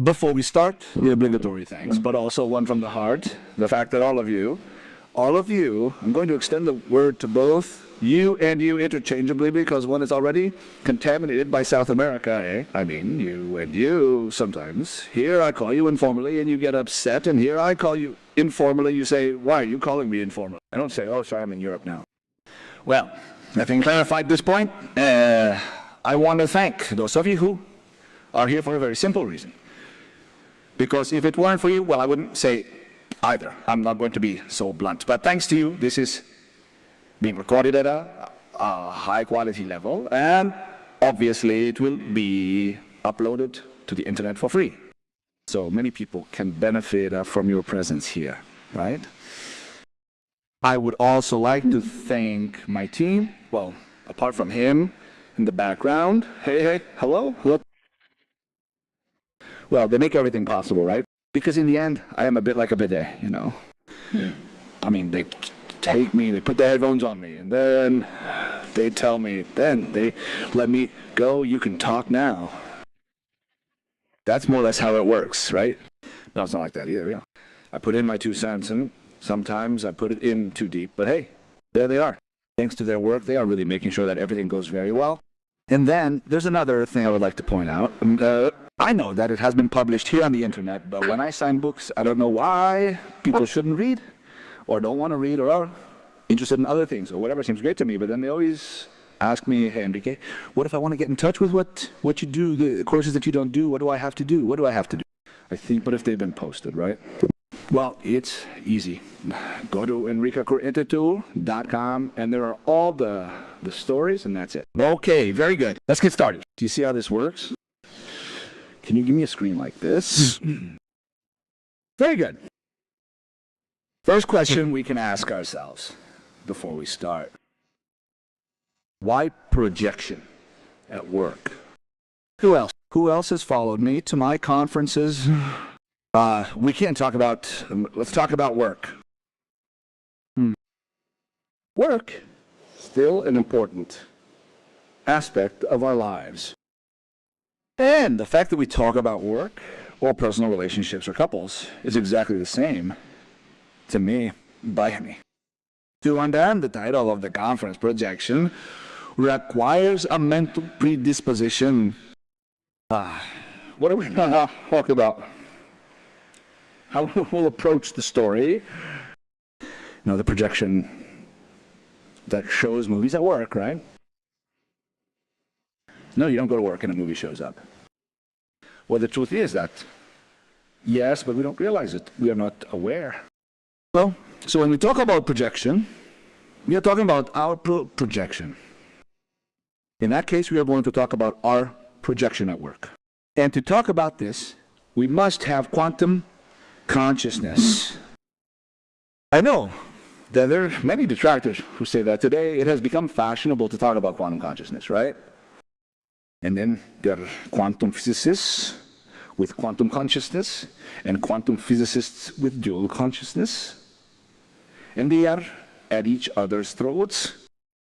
Before we start, the obligatory thanks, but also one from the heart, the fact that all of you, I'm going to extend the word to both you and you interchangeably because one is already contaminated by South America, eh? I mean, you and you sometimes. Here I call you informally and you get upset, and here I call you informally, you say, why are you calling me informal? I don't say, oh, sorry, I'm in Europe now. Well, having clarified this point, I want to thank those of you who are here for a very simple reason. Because if it weren't for you, well, I wouldn't say either. I'm not going to be so blunt. But thanks to you, this is being recorded at a high quality level, and obviously it will be uploaded to the internet for free. So many people can benefit from your presence here, right? I would also like to thank my team. Well, apart from him in the background. Hey, hello, look. Well, they make everything possible, right? Because in the end, I am a bit like a bidet, you know? Yeah. I mean, they take me, they put the headphones on me, and then they tell me, then they let me go, you can talk now. That's more or less how it works, right? No, it's not like that either, yeah. I put in my 2 cents, and sometimes I put it in too deep, but hey, there they are. Thanks to their work, they are really making sure that everything goes very well. And then, there's another thing I would like to point out. I know that it has been published here on the internet, but when I sign books, I don't know why people shouldn't read, or don't want to read, or are interested in other things, or whatever seems great to me, but then they always ask me, hey, Enrique, what if I want to get in touch with what you do, the courses that you don't do, what do I have to do? What do I have to do? I think, but if they've been posted, right? Well, it's easy. Go to enricacorbera.com, and there are all the stories, and that's it. Okay, very good. Let's get started. Do you see how this works? Can you give me a screen like this? Very good. First question we can ask ourselves before we start. Why projection at work? Who else? Who else has followed me to my conferences? We can't talk about, let's talk about work. Work, still an important aspect of our lives. And the fact that we talk about work, or personal relationships or couples, is exactly the same to me, by me. To understand the title of the conference, projection, requires a mental predisposition. What are we going to talk about? How we'll approach the story. You know, the projection that shows movies at work, right? No, you don't go to work and a movie shows up. Well, the truth is that, yes, but we don't realize it. We are not aware. Well, so when we talk about projection, we are talking about our projection. In that case, we are going to talk about our projection at work. And to talk about this, we must have quantum consciousness. I know that there are many detractors who say that today it has become fashionable to talk about quantum consciousness, right? And then there are quantum physicists with quantum consciousness and quantum physicists with dual consciousness. And they are at each other's throats.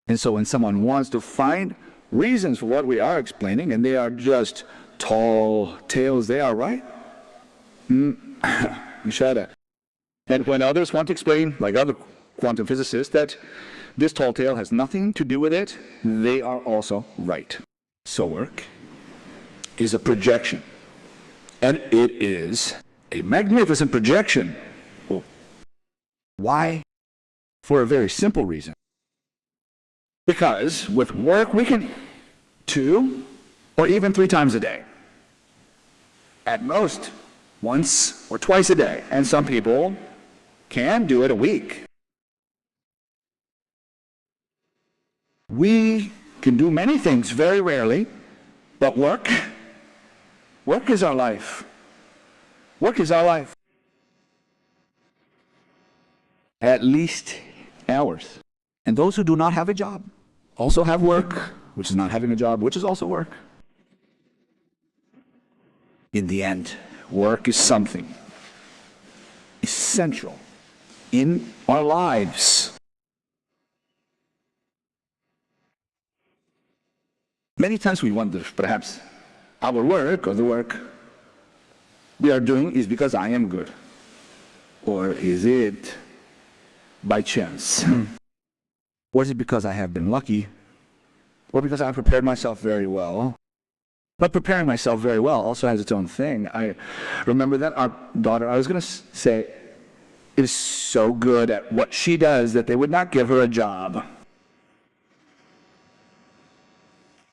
And so when someone wants to find reasons for what we are explaining, and they are just tall tales, they are right. Shut up. And when others want to explain, like other quantum physicists, that this tall tale has nothing to do with it, they are also right. So work is a projection. And it is a magnificent projection. Well, why? For a very simple reason. Because with work we can 2 or even 3 times a day. At most, once or twice a day. And some people can do it a week. We can do many things very rarely, but work is our life. Work is our life. At least hours. And those who do not have a job also have work, which is not having a job, which is also work. In the end, work is something essential in our lives. Many times we wonder, perhaps, our work or the work we are doing is because I am good? Or is it by chance? Or is it because I have been lucky? Or because I've prepared myself very well? But preparing myself very well also has its own thing. I remember that our daughter, I was going to say, is so good at what she does that they would not give her a job.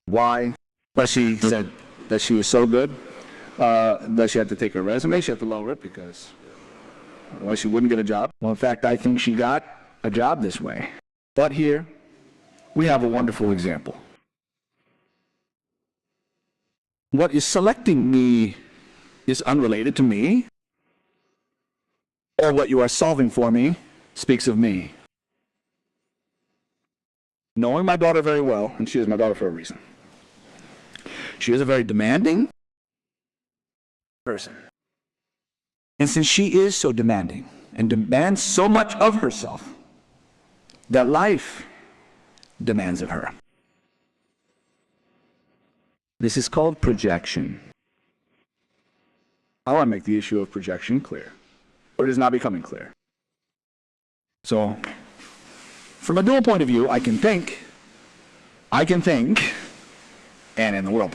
Why? But she said that she was so good that she had to take her resume, she had to lower it because otherwise she wouldn't get a job. Well, in fact, I think she got a job this way. But here, we have a wonderful example. What is selecting me is unrelated to me, or what you are solving for me speaks of me. Knowing my daughter very well, and she is my daughter for a reason, she is a very demanding person. And since she is so demanding and demands so much of herself, that life demands of her. This is called projection. I want to make the issue of projection clear, or it is not becoming clear. So, from a dual point of view, I can think, and in the world,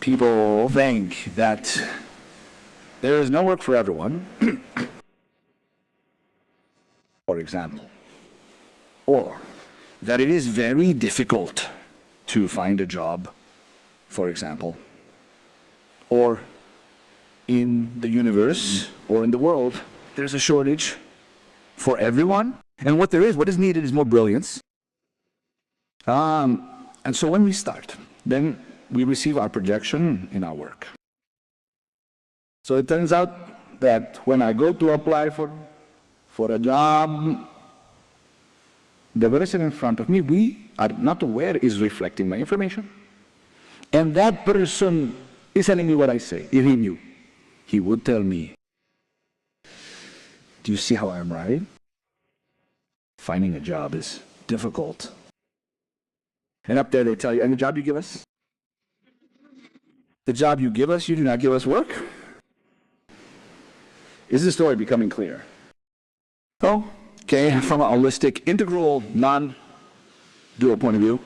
people think that there is no work for everyone, for example, or that it is very difficult to find a job, for example, or in the universe or in the world, there's a shortage for everyone, and what is needed is more brilliance. And so when we start, then we receive our projection in our work. So it turns out that when I go to apply for a job, the person in front of me, we are not aware, is reflecting my information. And that person is telling me what I say. If he knew, he would tell me, do you see how I'm right? Finding a job is difficult. And up there they tell you, and the job you give us? The job you give us, you do not give us work? Is the story becoming clear? Oh, okay, from a holistic, integral, non-dual point of view,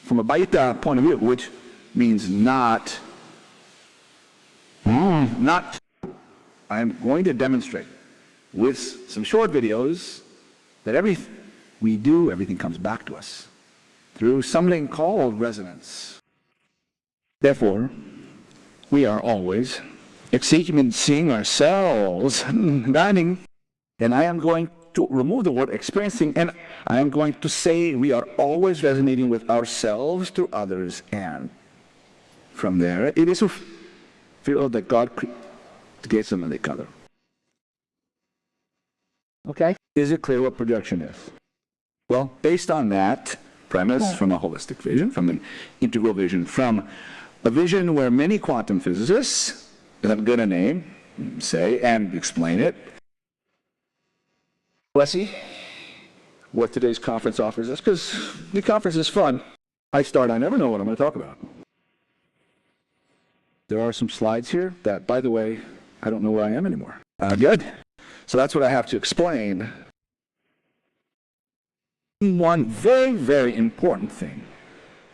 from a Baita point of view, which means not, I'm going to demonstrate with some short videos that everything we do, everything comes back to us through something called resonance. Therefore, we are always experiencing ourselves, and I am going to remove the word experiencing, and I am going to say we are always resonating with ourselves through others, and from there, it is to feel that God creates them in the color. Okay? Is it clear what projection is? Well, based on that premise, from a holistic vision, from an integral vision, from a vision where many quantum physicists, that I'm going to name, say, and explain it, let's see what today's conference offers us, because the conference is fun. I never know what I'm going to talk about. There are some slides here that, by the way, I don't know where I am anymore. Good. So that's what I have to explain. One very, very important thing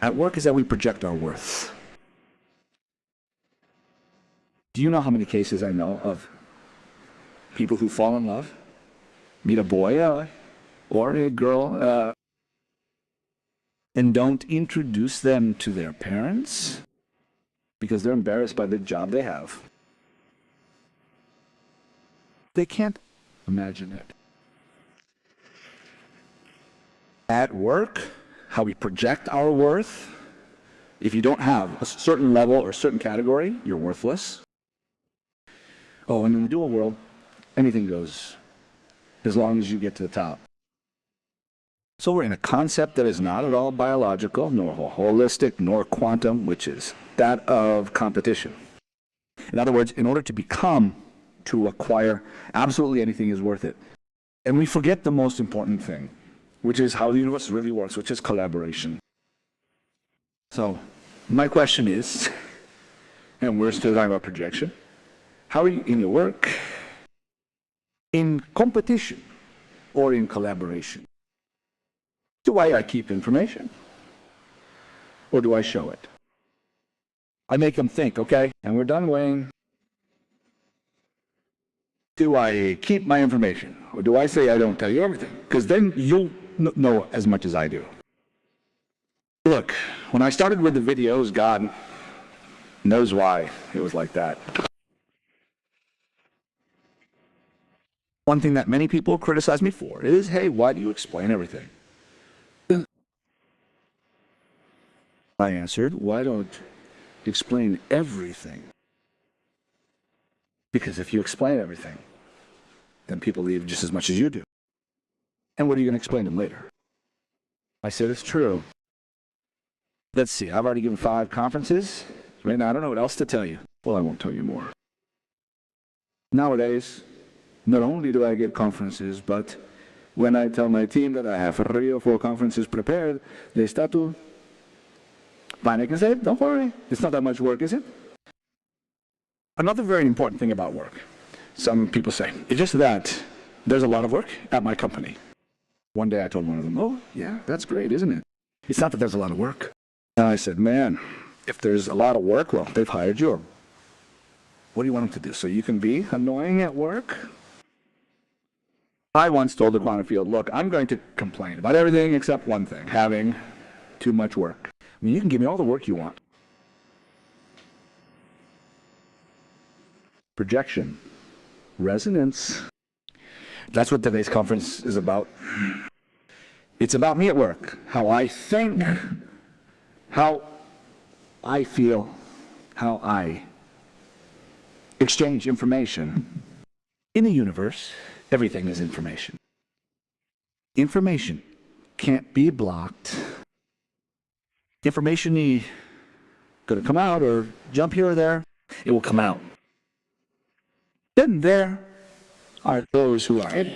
at work is that we project our worth. Do you know how many cases I know of people who fall in love, meet a boy or a girl, and don't introduce them to their parents because they're embarrassed by the job they have? They can't imagine it. At work, how we project our worth, if you don't have a certain level or a certain category, you're worthless. Oh, and in the dual world, anything goes, as long as you get to the top. So we're in a concept that is not at all biological, nor holistic, nor quantum, which is that of competition. In other words, in order to acquire absolutely anything is worth it. And we forget the most important thing, which is how the universe really works, which is collaboration. So, my question is, and we're still talking about projection, How are you in your work? In competition or in collaboration? Do I keep information? Or do I show it? I make them think, okay? And we're done weighing. Do I keep my information? Or do I say I don't tell you everything? Because then you'll know as much as I do. Look, when I started with the videos, God knows why it was like that. One thing that many people criticize me for is, hey, why do you explain everything? I answered, why don't you explain everything? Because if you explain everything, then people leave just as much as you do. And what are you going to explain to them later? I said, it's true. Let's see, I've already given 5 conferences. Right now, I don't know what else to tell you. Well, I won't tell you more. Nowadays, not only do I give conferences, but when I tell my team that I have 3 or 4 conferences prepared, they start to panic and say, don't worry, it's not that much work, is it? Another very important thing about work. Some people say, it's just that there's a lot of work at my company. One day I told one of them, oh, yeah, that's great, isn't it? It's not that there's a lot of work. And I said, man, if there's a lot of work, well, they've hired you. What do you want them to do? So you can be annoying at work? I once told the quantum field, look, I'm going to complain about everything except one thing, having too much work. I mean, you can give me all the work you want. Projection. Resonance. That's what today's conference is about. It's about me at work, how I think, how I feel, how I exchange information. In the universe, everything is information. Information can't be blocked. Information is going to come out or jump here or there. It will come out. Then there are those who are in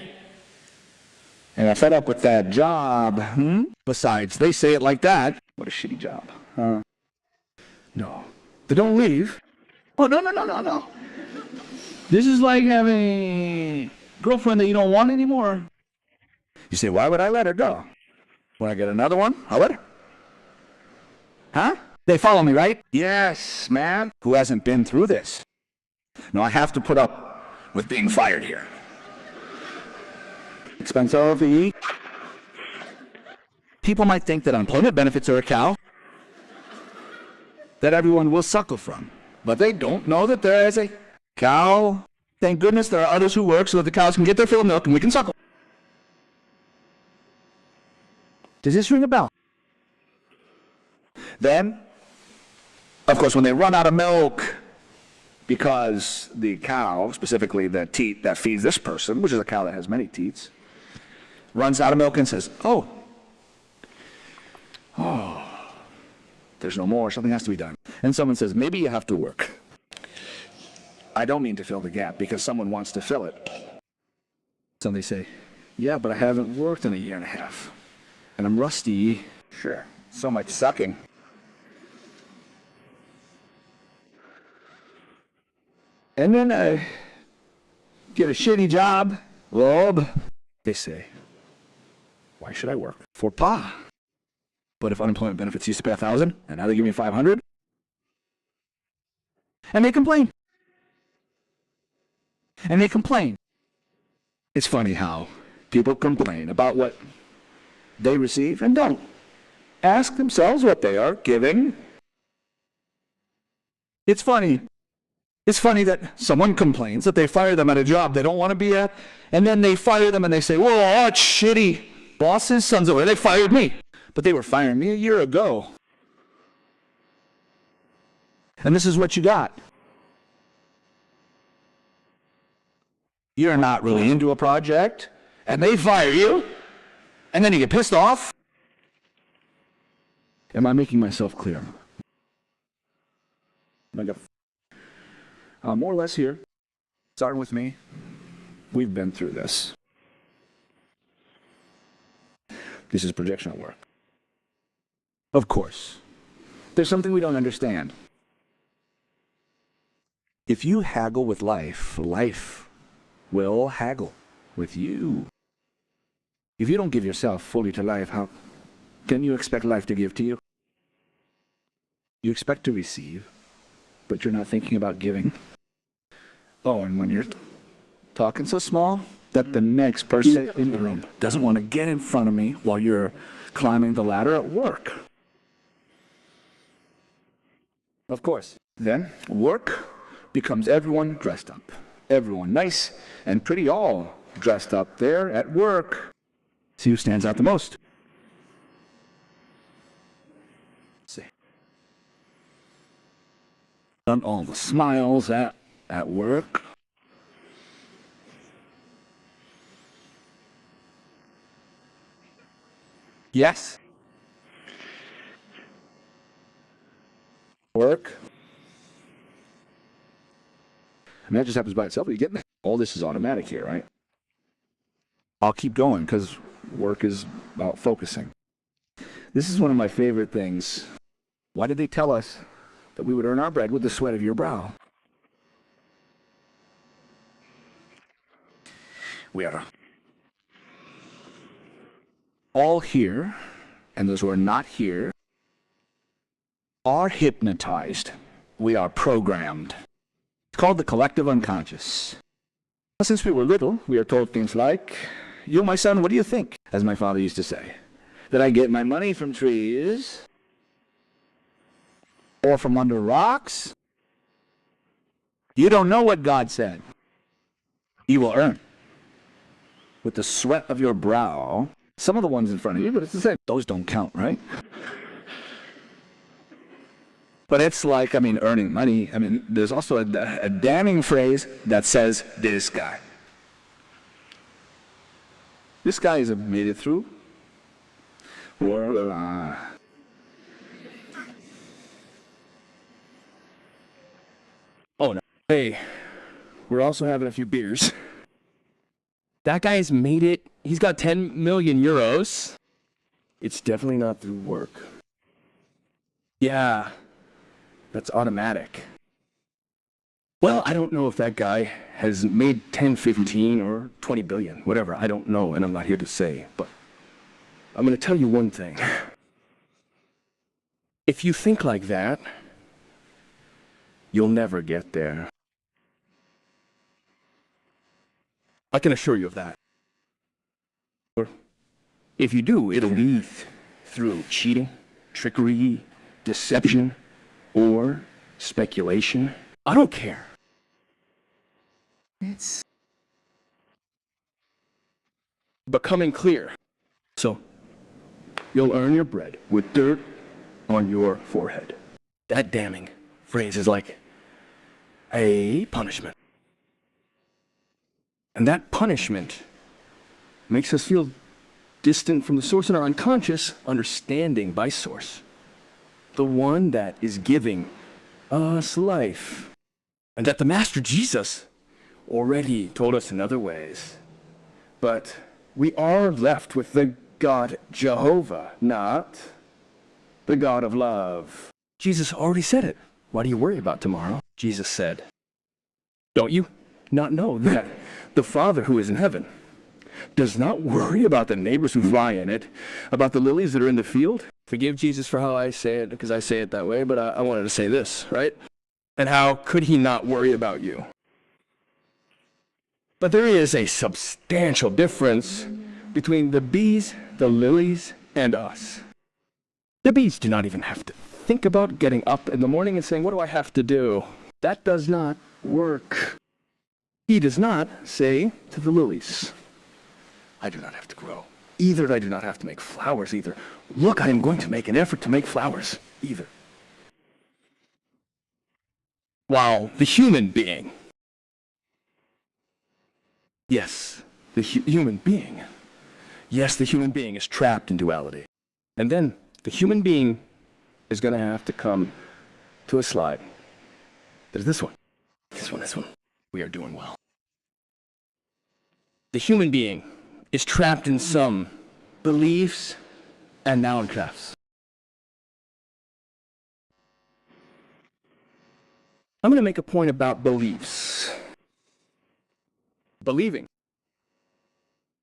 and are fed up with that job. Besides, they say it like that. What a shitty job. No. They don't leave. Oh, no. This is like having a girlfriend that you don't want anymore. You say, why would I let her go? When I get another one, I'll let her. Huh? They follow me, right? Yes, man. Who hasn't been through this? No, I have to put up with being fired here. Expense of the people might think that unemployment benefits are a cow that everyone will suckle from, but they don't know that there is a cow. Thank goodness there are others who work so that the cows can get their fill of milk and we can suckle. Does this ring a bell? Then, of course, when they run out of milk, because the cow, specifically the teat that feeds this person, which is a cow that has many teats, runs out of milk and says, oh, there's no more, something has to be done. And someone says, maybe you have to work. I don't mean to fill the gap because someone wants to fill it. So they say, yeah, but I haven't worked in a year and a half. And I'm rusty. Sure, so much sucking. And then I get a shitty job. Rob. They say, why should I work? For Pa. But if unemployment benefits used to pay 1,000, and now they give me 500? And they complain. And they complain. It's funny how people complain about what they receive and don't ask themselves what they are giving. It's funny. It's funny that someone complains that they fire them at a job they don't want to be at, and then they fire them and they say, whoa, that's shitty. Bosses, sons of, they fired me. But they were firing me a year ago. And this is what you got. You're not really into a project, and they fire you, and then you get pissed off. Am I making myself clear? I got more or less here. Starting with me. We've been through this. This is projectional work. Of course, there's something we don't understand. If you haggle with life, life will haggle with you. If you don't give yourself fully to life, how can you expect life to give to you? You expect to receive, but you're not thinking about giving. Oh, and when you're talking so small that the next person in the room doesn't want to get in front of me while you're climbing the ladder at work. Of course. Then work becomes everyone dressed up. Everyone nice and pretty, all dressed up there at work. See who stands out the most. See. Done all the smiles at work. Yes. Work. I mean, that just happens by itself. You get all this is automatic here, right? I'll keep going because work is about focusing. This is one of my favorite things. Why did they tell us that we would earn our bread with the sweat of your brow? We are all here, and those who are not here are hypnotized. We are programmed. It's called the collective unconscious. Since we were little, we are told things like, "You, my son, what do you think?" As my father used to say. That I get my money from trees, or from under rocks. You don't know what God said. You will earn with the sweat of your brow. Some of the ones in front of you, but it's the same. Those don't count, right? But it's like, earning money. There's also a damning phrase that says, this guy. This guy has made it through. Oh no. Hey, we're also having a few beers. That guy's made it. He's got 10 million euros. It's definitely not through work. Yeah, that's automatic. Well, I don't know if that guy has made 10, 15, or 20 billion, whatever. I don't know, and I'm not here to say, but I'm going to tell you one thing. If you think like that, you'll never get there. I can assure you of that. If you do, it'll lead through cheating, trickery, deception, or speculation. I don't care. It's becoming clear. So, you'll earn your bread with dirt on your forehead. That damning phrase is like a punishment. And that punishment makes us feel distant from the source in our unconscious, understanding by source. The one that is giving us life. And that the Master Jesus already told us in other ways. But we are left with the God Jehovah, not the God of love. Jesus already said it. Why do you worry about tomorrow? Jesus said, don't you not know that the Father who is in heaven does not worry about the neighbors who fly in it, about the lilies that are in the field? Forgive Jesus for how I say it, because I say it that way, but I wanted to say this, right? And how could he not worry about you? But there is a substantial difference between the bees, the lilies, and us. The bees do not even have to think about getting up in the morning and saying, what do I have to do? That does not work. He does not say to the lilies, I do not have to grow. Either I do not have to make flowers either. Look, I am going to make an effort to make flowers either. While the human being, yes, the human being is trapped in duality. And then the human being is going to have to come to a slide. There's this one. This one. We are doing well. The human being is trapped in some beliefs and noun crafts. I'm going to make a point about beliefs. Believing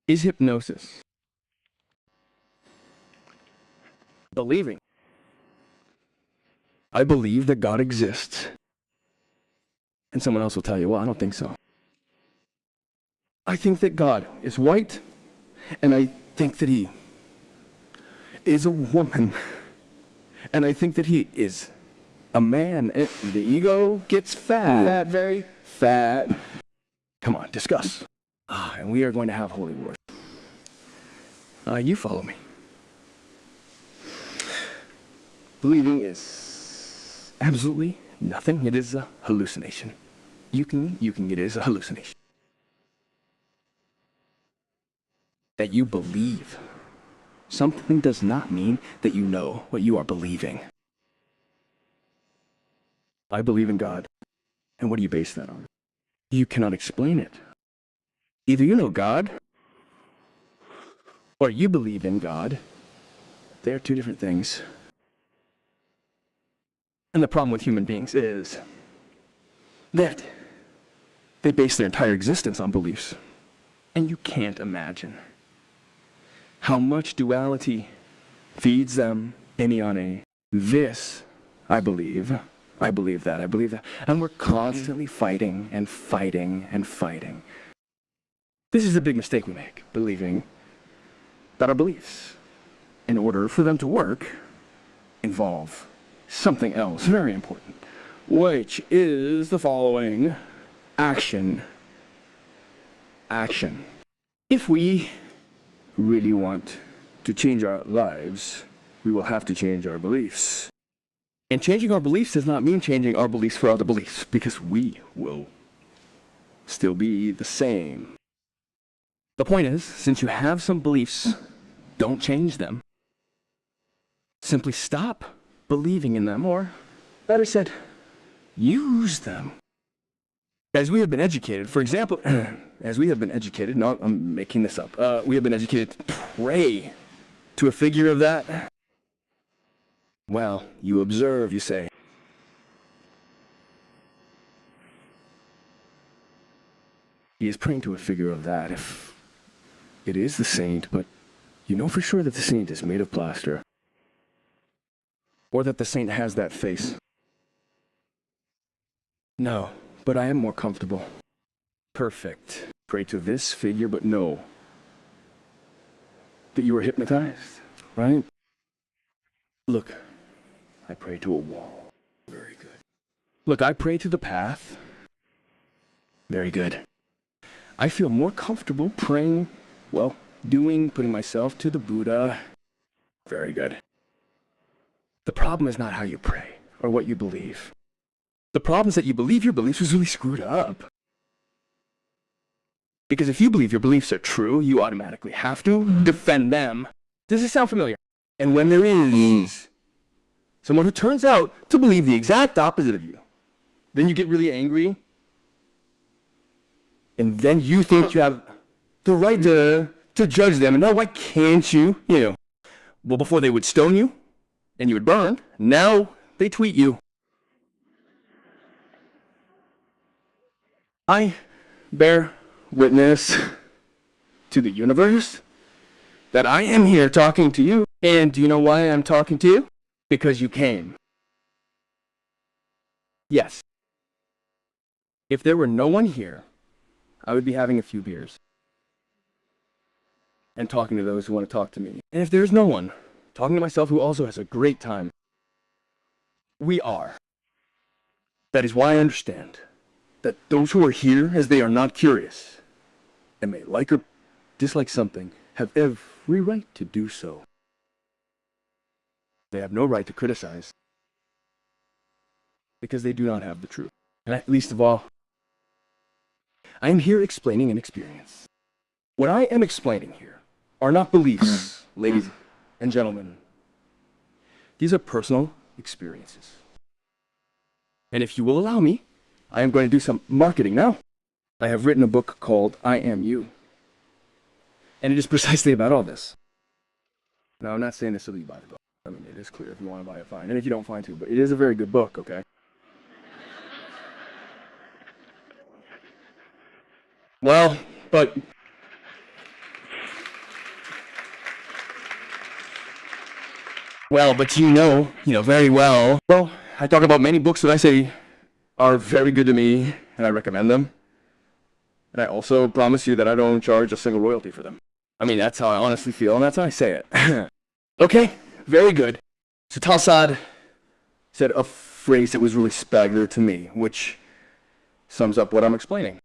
is hypnosis. Believing. I believe that God exists. And someone else will tell you, well, I don't think so. I think that God is white, and I think that he is a woman, and I think that he is a man. And the ego gets fat, very fat. Come on, discuss. And we are going to have holy wars. You follow me. Believing is absolutely nothing. It is a hallucination. You can get it as a hallucination. That you believe something does not mean that you know what you are believing. I believe in God. And what do you base that on? You cannot explain it. Either you know God, or you believe in God. They are two different things. And the problem with human beings is that they base their entire existence on beliefs. And you can't imagine how much duality feeds them any on a this, I believe that, I believe that. And we're constantly fighting and fighting and fighting. This is a big mistake we make, believing that our beliefs, in order for them to work, involve something else very important, which is the following: action. Action. If we really want to change our lives, we will have to change our beliefs. And changing our beliefs does not mean changing our beliefs for other beliefs, because we will still be the same. The point is, since you have some beliefs, don't change them. Simply stop believing in them, or better said, use them. As we have been educated, for example, as we have been educated, no, I'm making this up, we have been educated to pray to a figure of that. Well, you observe, you say. He is praying to a figure of that if it is the saint, but you know for sure that the saint is made of plaster. Or that the saint has that face. No, but I am more comfortable. Perfect. Pray to this figure, but know that you are hypnotized, right? Look, I pray to a wall. Very good. Look, I pray to the path. Very good. I feel more comfortable praying, well, putting myself to the Buddha. Very good. The problem is not how you pray or what you believe. The problem is that you believe your beliefs is really screwed up. Because if you believe your beliefs are true, you automatically have to defend them. Does this sound familiar? And when there is someone who turns out to believe the exact opposite of you, then you get really angry. And then you think you have the right to judge them. And now, why can't you? Well, before they would stone you and you would burn, now they tweet you. I bear witness to the universe that I am here talking to you. And do you know why I'm talking to you? Because you came. Yes. If there were no one here, I would be having a few beers and talking to those who want to talk to me. And if there's no one, talking to myself who also has a great time. We are. That is why I understand that those who are here, as they are not curious, and may like or dislike something, have every right to do so. They have no right to criticize, because they do not have the truth. And least of all, I am here explaining an experience. What I am explaining here are not beliefs, ladies and gentlemen. These are personal experiences. And if you will allow me, I am going to do some marketing now. I have written a book called I Am You. And it is precisely about all this. Now, I'm not saying this so that you buy the book. I mean, it is clear if you want to buy it, fine. And if you don't, fine too. But it is a very good book, okay? Well, but you know very well. Well, I talk about many books that I say are very good to me, and I recommend them. And I also promise you that I don't charge a single royalty for them. I mean, that's how I honestly feel, and that's how I say it. Okay, very good. So Talsad said a phrase that was really spectacular to me, which sums up what I'm explaining.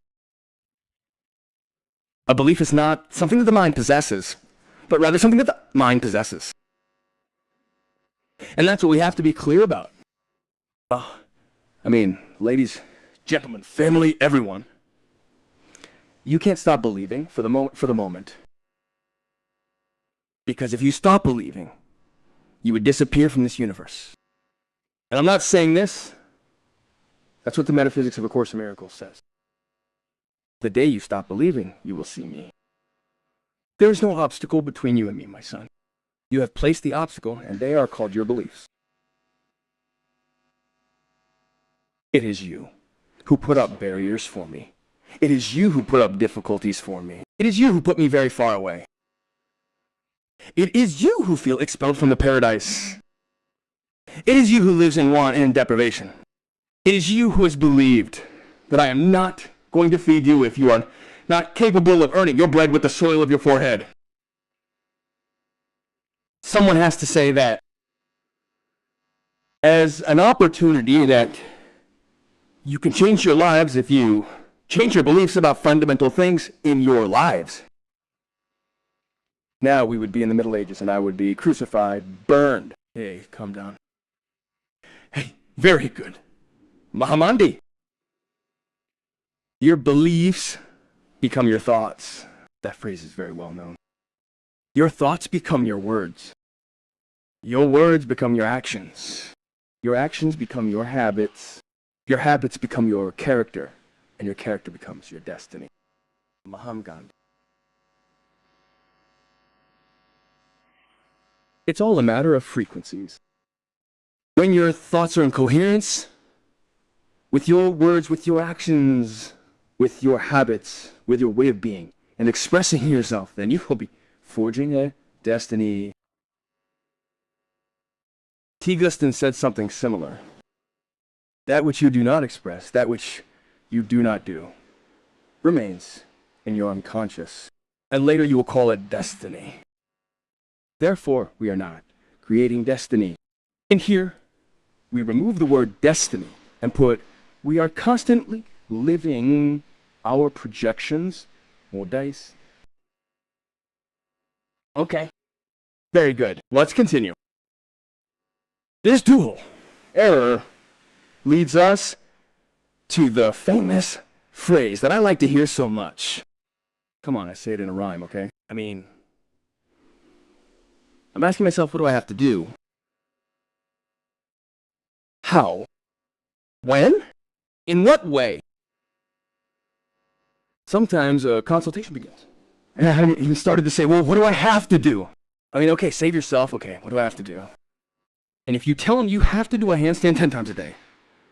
A belief is not something that the mind possesses, but rather something that the mind possesses. And that's what we have to be clear about. I mean, ladies, gentlemen, family, everyone. You can't stop believing for the moment. Because if you stop believing, you would disappear from this universe. And I'm not saying this. That's what the metaphysics of A Course in Miracles says. The day you stop believing, you will see me. There is no obstacle between you and me, my son. You have placed the obstacle, and they are called your beliefs. It is you who put up barriers for me. It is you who put up difficulties for me. It is you who put me very far away. It is you who feel expelled from the paradise. It is you who lives in want and in deprivation. It is you who has believed that I am not going to feed you if you are not capable of earning your bread with the soil of your forehead. Someone has to say that as an opportunity that you can change your lives if you change your beliefs about fundamental things in your lives. Now we would be in the Middle Ages and I would be crucified, burned. Hey, calm down. Hey, very good. Mahamandi. Your beliefs become your thoughts. That phrase is very well known. Your thoughts become your words. Your words become your actions. Your actions become your habits. Your habits become your character. And your character becomes your destiny. Mahatma Gandhi. It's all a matter of frequencies. When your thoughts are in coherence with your words, with your actions, with your habits, with your way of being, and expressing yourself, then you will be forging a destiny. T. Guston said something similar. That which you do not express, that which you do not do, remains in your unconscious, and later you will call it destiny. Therefore, we are not creating destiny. In here, we remove the word destiny and put, we are constantly living our projections, more dice. Okay, very good. Let's continue. This dual error leads us to the famous phrase that I like to hear so much. Come on, I say it in a rhyme, okay? I mean, I'm asking myself, what do I have to do? How? When? In what way? Sometimes a consultation begins. And I haven't even started to say, well, what do I have to do? I mean, okay, save yourself. Okay, what do I have to do? And if you tell him you have to do a handstand 10 times a day,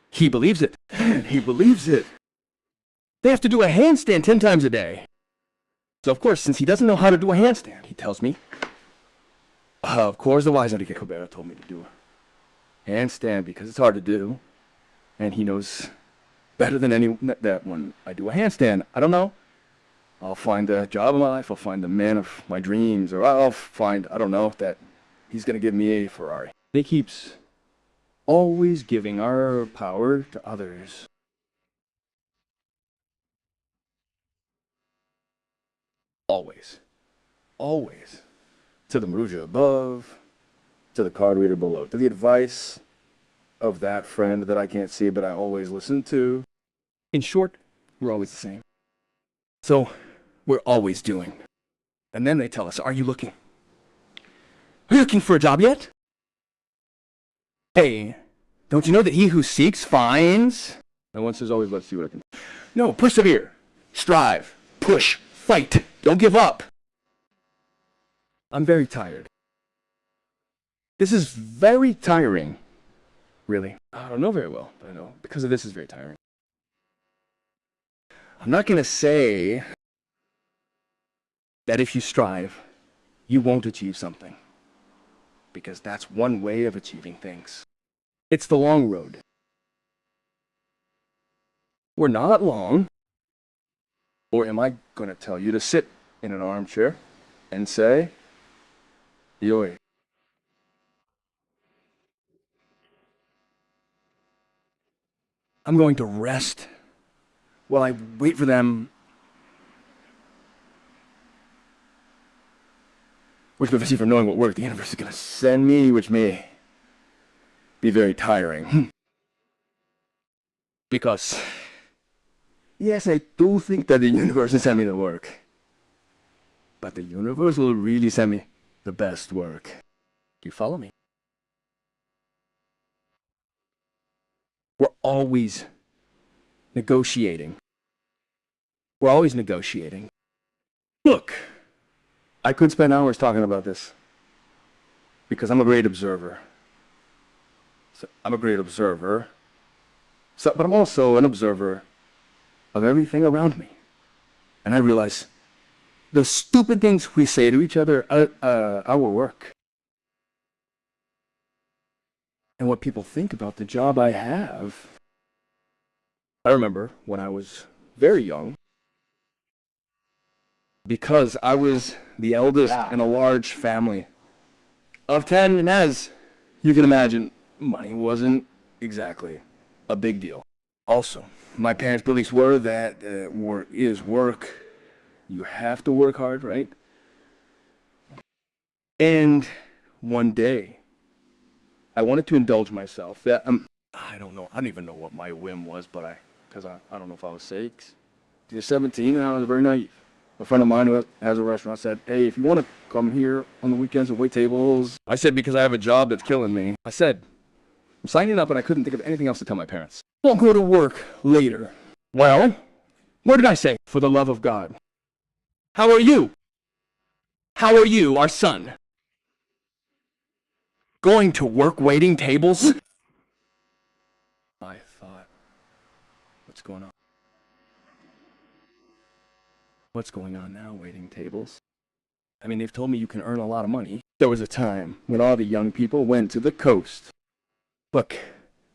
he believes it. He believes it. They have to do a handstand 10 times a day. So, of course, since he doesn't know how to do a handstand, he tells me, of course, the wise Enric Corbera told me to do a handstand because it's hard to do. And he knows better than anyone that when I do a handstand, I don't know, I'll find the job of my life, I'll find the man of my dreams, or I'll find, I don't know, that he's going to give me a Ferrari. He keeps always giving our power to others. Always. Always. To the Maruja above, to the card reader below, to the advice of that friend that I can't see but I always listen to. In short, we're always the same. So, we're always doing. And then they tell us, are you looking for a job yet? Hey, don't you know that he who seeks finds? And one says always, let's see what I can. No, persevere, strive, push, fight, don't give up. I'm very tired. This is very tiring. Really? I don't know very well, but I know because of this is very tiring. I'm not going to say that if you strive, you won't achieve something. Because that's one way of achieving things. It's the long road. We're not long. Or am I going to tell you to sit in an armchair and say, Yoi. I'm going to rest while I wait for them. Which prevents you from knowing what work the universe is going to send me, which may be very tiring. Because, yes, I do think that the universe will send me the work. But the universe will really send me the best work. You follow me? We're always negotiating. We're always negotiating. Look, I could spend hours talking about this because I'm a great observer. So I'm a great observer, but I'm also an observer of everything around me. And I realize the stupid things we say to each other are our work. And what people think about the job I have. I remember when I was very young, because I was the eldest in a large family of 10, and as you can imagine, money wasn't exactly a big deal. Also, my parents' beliefs were that work is work. You have to work hard, right? And one day, I wanted to indulge myself. I don't know. I don't even know what my whim was, but because I don't know if I was 17, and I was very naive. A friend of mine who has a restaurant said, hey, if you want to come here on the weekends and wait tables. I said, because I have a job that's killing me. I said, I'm signing up, and I couldn't think of anything else to tell my parents. I'll go to work later. Well, what did I say? For the love of God. How are you? How are you, our son? Going to work waiting tables? I thought, what's going on? What's going on now, waiting tables? I mean, they've told me you can earn a lot of money. There was a time when all the young people went to the coast. Look,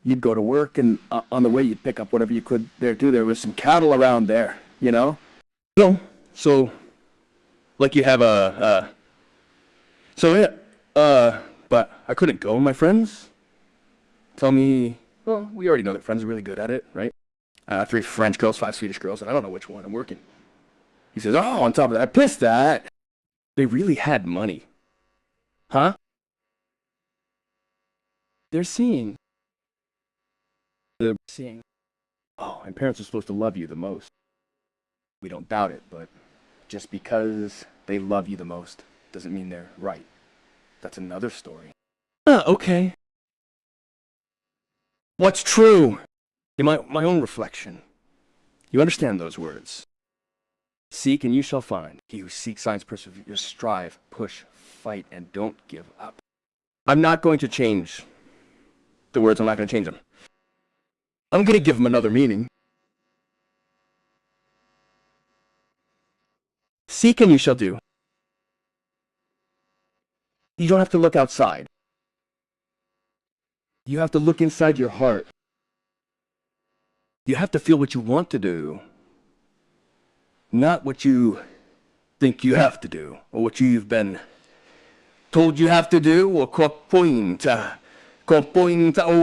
you'd go to work, and on the way you'd pick up whatever you could there too. There was some cattle around there, you know? No, so, like you have but I couldn't go. My friends tell me, well, we already know that friends are really good at it, right? 3 French girls, 5 Swedish girls, and I don't know which one I'm working. He says, oh, on top of that, plus that, they really had money. Huh? They're seeing. Oh, and parents are supposed to love you the most. We don't doubt it, but just because they love you the most doesn't mean they're right. That's another story. Okay. What's true? In my own reflection. You understand those words. Seek and you shall find. He who seeks finds, perseveres, strive, push, fight, and don't give up. I'm not going to change the words. I'm not going to change them. I'm going to give them another meaning. Seek and you shall do. You don't have to look outside. You have to look inside your heart. You have to feel what you want to do, not what you think you have to do, or what you've been told you have to do, or or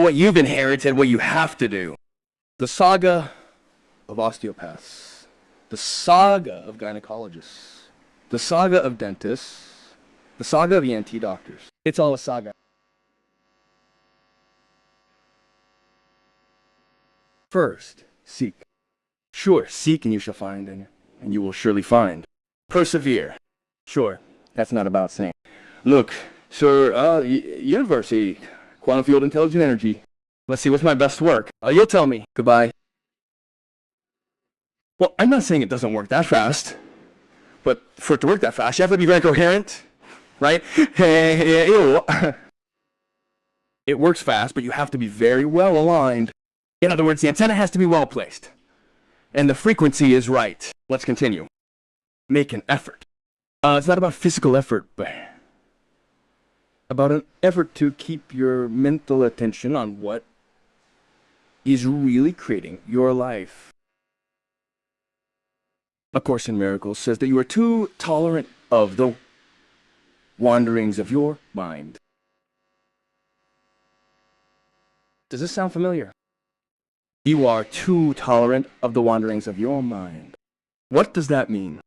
what you've inherited, what you have to do. The saga of osteopaths, the saga of gynecologists, the saga of dentists, the saga of ENT doctors. It's all a saga. First, seek. Sure, seek and you shall find, and you will surely find. Persevere. Sure, that's not about saying, look, sir, university, quantum field intelligent energy. Let's see, what's my best work? You'll tell me. Goodbye. Well, I'm not saying it doesn't work that fast, but for it to work that fast, you have to be very coherent, right? It works fast, but you have to be very well aligned. In other words, the antenna has to be well placed. and the frequency is right. Let's continue. Make an effort. It's not about physical effort, but about an effort to keep your mental attention on what is really creating your life. A Course in Miracles says that you are too tolerant of the wanderings of your mind. Does this sound familiar? You are too tolerant of the wanderings of your mind. What does that mean?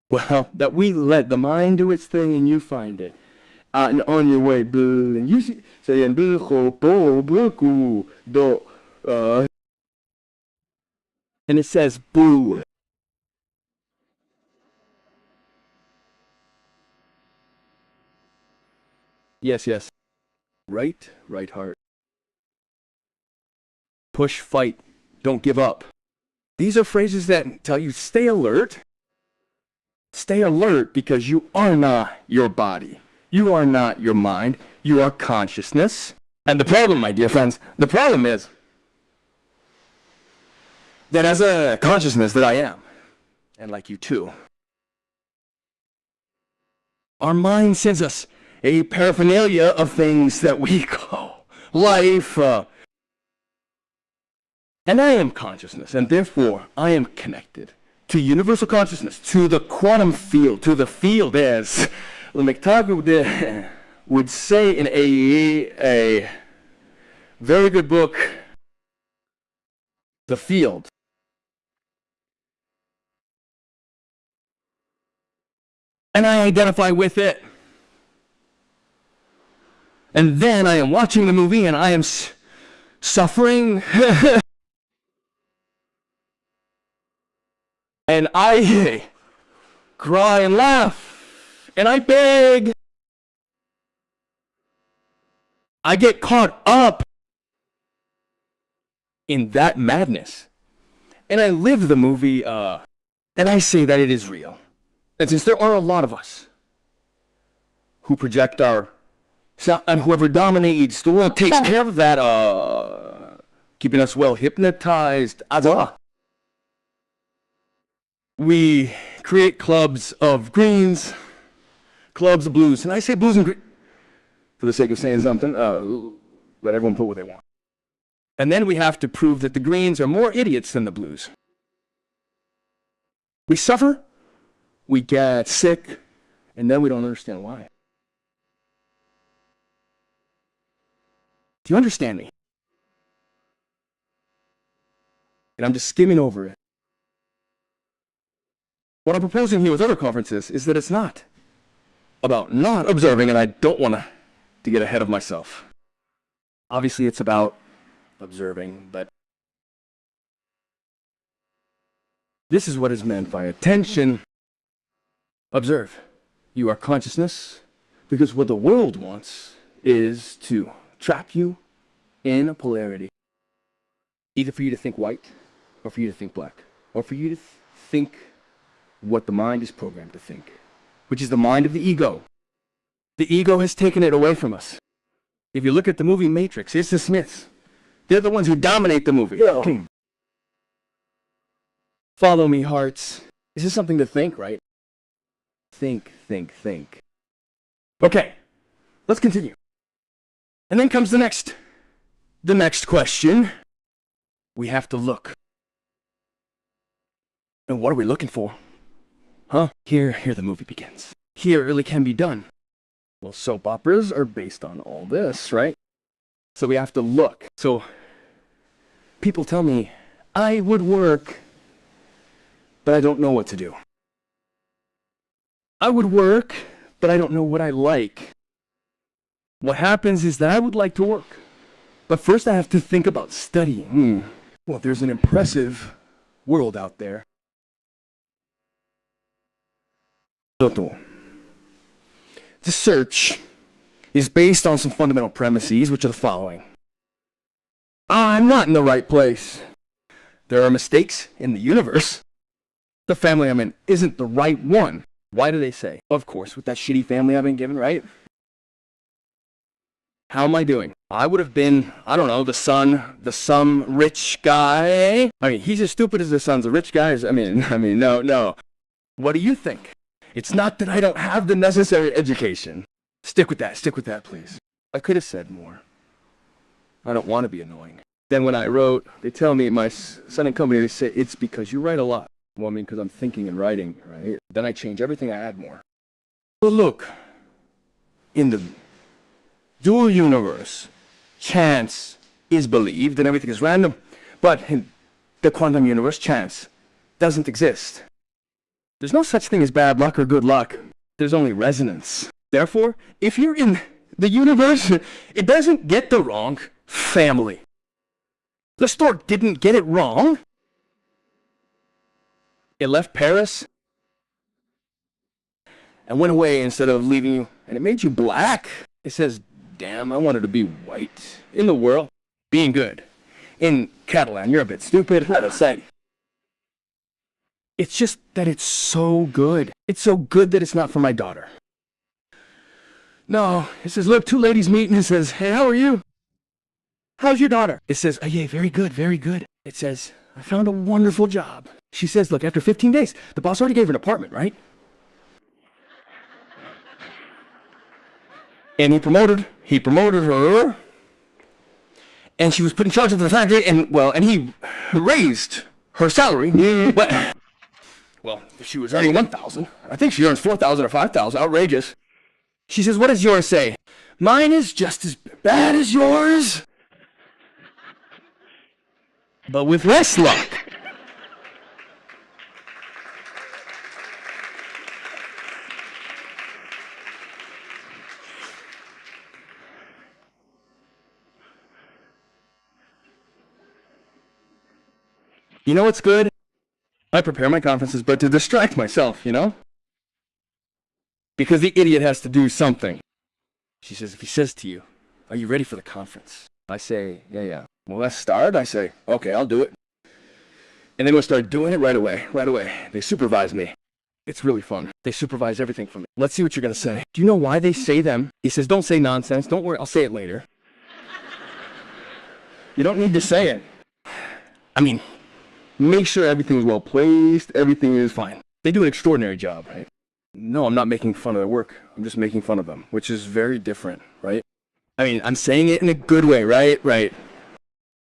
Well, that we let the mind do its thing and you find it. And on your way, and you see, saying, and it says, boo. Yes, yes. Right heart. Push, fight, don't give up. These are phrases that tell you stay alert. Stay alert because you are not your body. You are not your mind. You are consciousness. And the problem, my dear friends, the problem is that as a consciousness that I am, and like you too, our mind sends us a paraphernalia of things that we call life. And I am consciousness, and therefore I am connected to universal consciousness, to the quantum field, to the field as McTaggart would say in a very good book, The Field. And I identify with it. And then I am watching the movie and I am suffering. And I cry and laugh. And I beg. I get caught up in that madness. And I live the movie, and I say that it is real. And since there are a lot of us who project our self, and whoever dominates the world takes care of that, keeping us well hypnotized, we create clubs of greens, clubs of blues. And I say blues and greens for the sake of saying something. Let everyone put what they want. And then we have to prove that the greens are more idiots than the blues. We suffer, we get sick, and then we don't understand why. Do you understand me? And I'm just skimming over it. What I'm proposing here with other conferences is that it's not about not observing, and I don't want to get ahead of myself. Obviously, it's about observing, but this is what is meant by attention. Observe. You are consciousness, because what the world wants is to trap you in a polarity. Either for you to think white, or for you to think black, or for you to think what the mind is programmed to think, which is the mind of the ego. The ego has taken it away from us. If you look at the movie Matrix, it's the Smiths. They're the ones who dominate the movie. Follow me, hearts. This is something to think, right? Think, think, think. Okay, let's continue. And then comes the next question. We have to look. And what are we looking for? Huh? Here the movie begins. Here it really can be done. Well, soap operas are based on all this, right? So we have to look. So people tell me, I would work, but I don't know what to do. I would work, but I don't know what I like. What happens is that I would like to work, but first I have to think about studying. Well, there's an impressive world out there. The search is based on some fundamental premises, which are the following. I'm not in the right place. There are mistakes in the universe. The family I'm in isn't the right one. Why do they say? Of course, with that shitty family I've been given, right? How am I doing? I would have been, I don't know, some rich guy. I mean, he's as stupid as the son's a rich guy. I mean, no. What do you think? It's not that I don't have the necessary education. Stick with that, please. I could have said more. I don't want to be annoying. Then when I wrote, they tell me, my son and company, they say, it's because you write a lot. Well, I mean, because I'm thinking and writing, right? Then I change everything, I add more. But look, in the dual universe, chance is believed and everything is random. But in the quantum universe, chance doesn't exist. There's no such thing as bad luck or good luck. There's only resonance. Therefore, if you're in the universe, it doesn't get the wrong family. The stork didn't get it wrong. It left Paris and went away instead of leaving you, and it made you black. It says, damn, I wanted to be white. In the world, being good. In Catalan, you're a bit stupid, I don't say. It's just that it's so good. It's so good that it's not for my daughter. No, it says, look, two ladies meet, and it says, hey, how are you? How's your daughter? It says, oh yeah, very good, very good. It says, I found a wonderful job. She says, look, after 15 days, the boss already gave her an apartment, right? And he promoted her. And she was put in charge of the factory, and he raised her salary. Well, if she was earning 1,000, I think she earns 4,000 or 5,000, outrageous. She says, what does yours say? Mine is just as bad as yours, but with less luck. You know what's good? I prepare my conferences, but to distract myself, you know? Because the idiot has to do something. She says, if he says to you, are you ready for the conference? I say, yeah. Well, let's start. I say, okay, I'll do it. And then we'll start doing it right away. They supervise me. It's really fun. They supervise everything for me. Let's see what you're going to say. Do you know why they say them? He says, don't say nonsense. Don't worry, I'll say it later. You don't need to say it. I mean, make sure everything is well placed, everything is fine. They do an extraordinary job, right? No, I'm not making fun of their work. I'm just making fun of them, which is very different, right? I mean, I'm saying it in a good way, right? Right.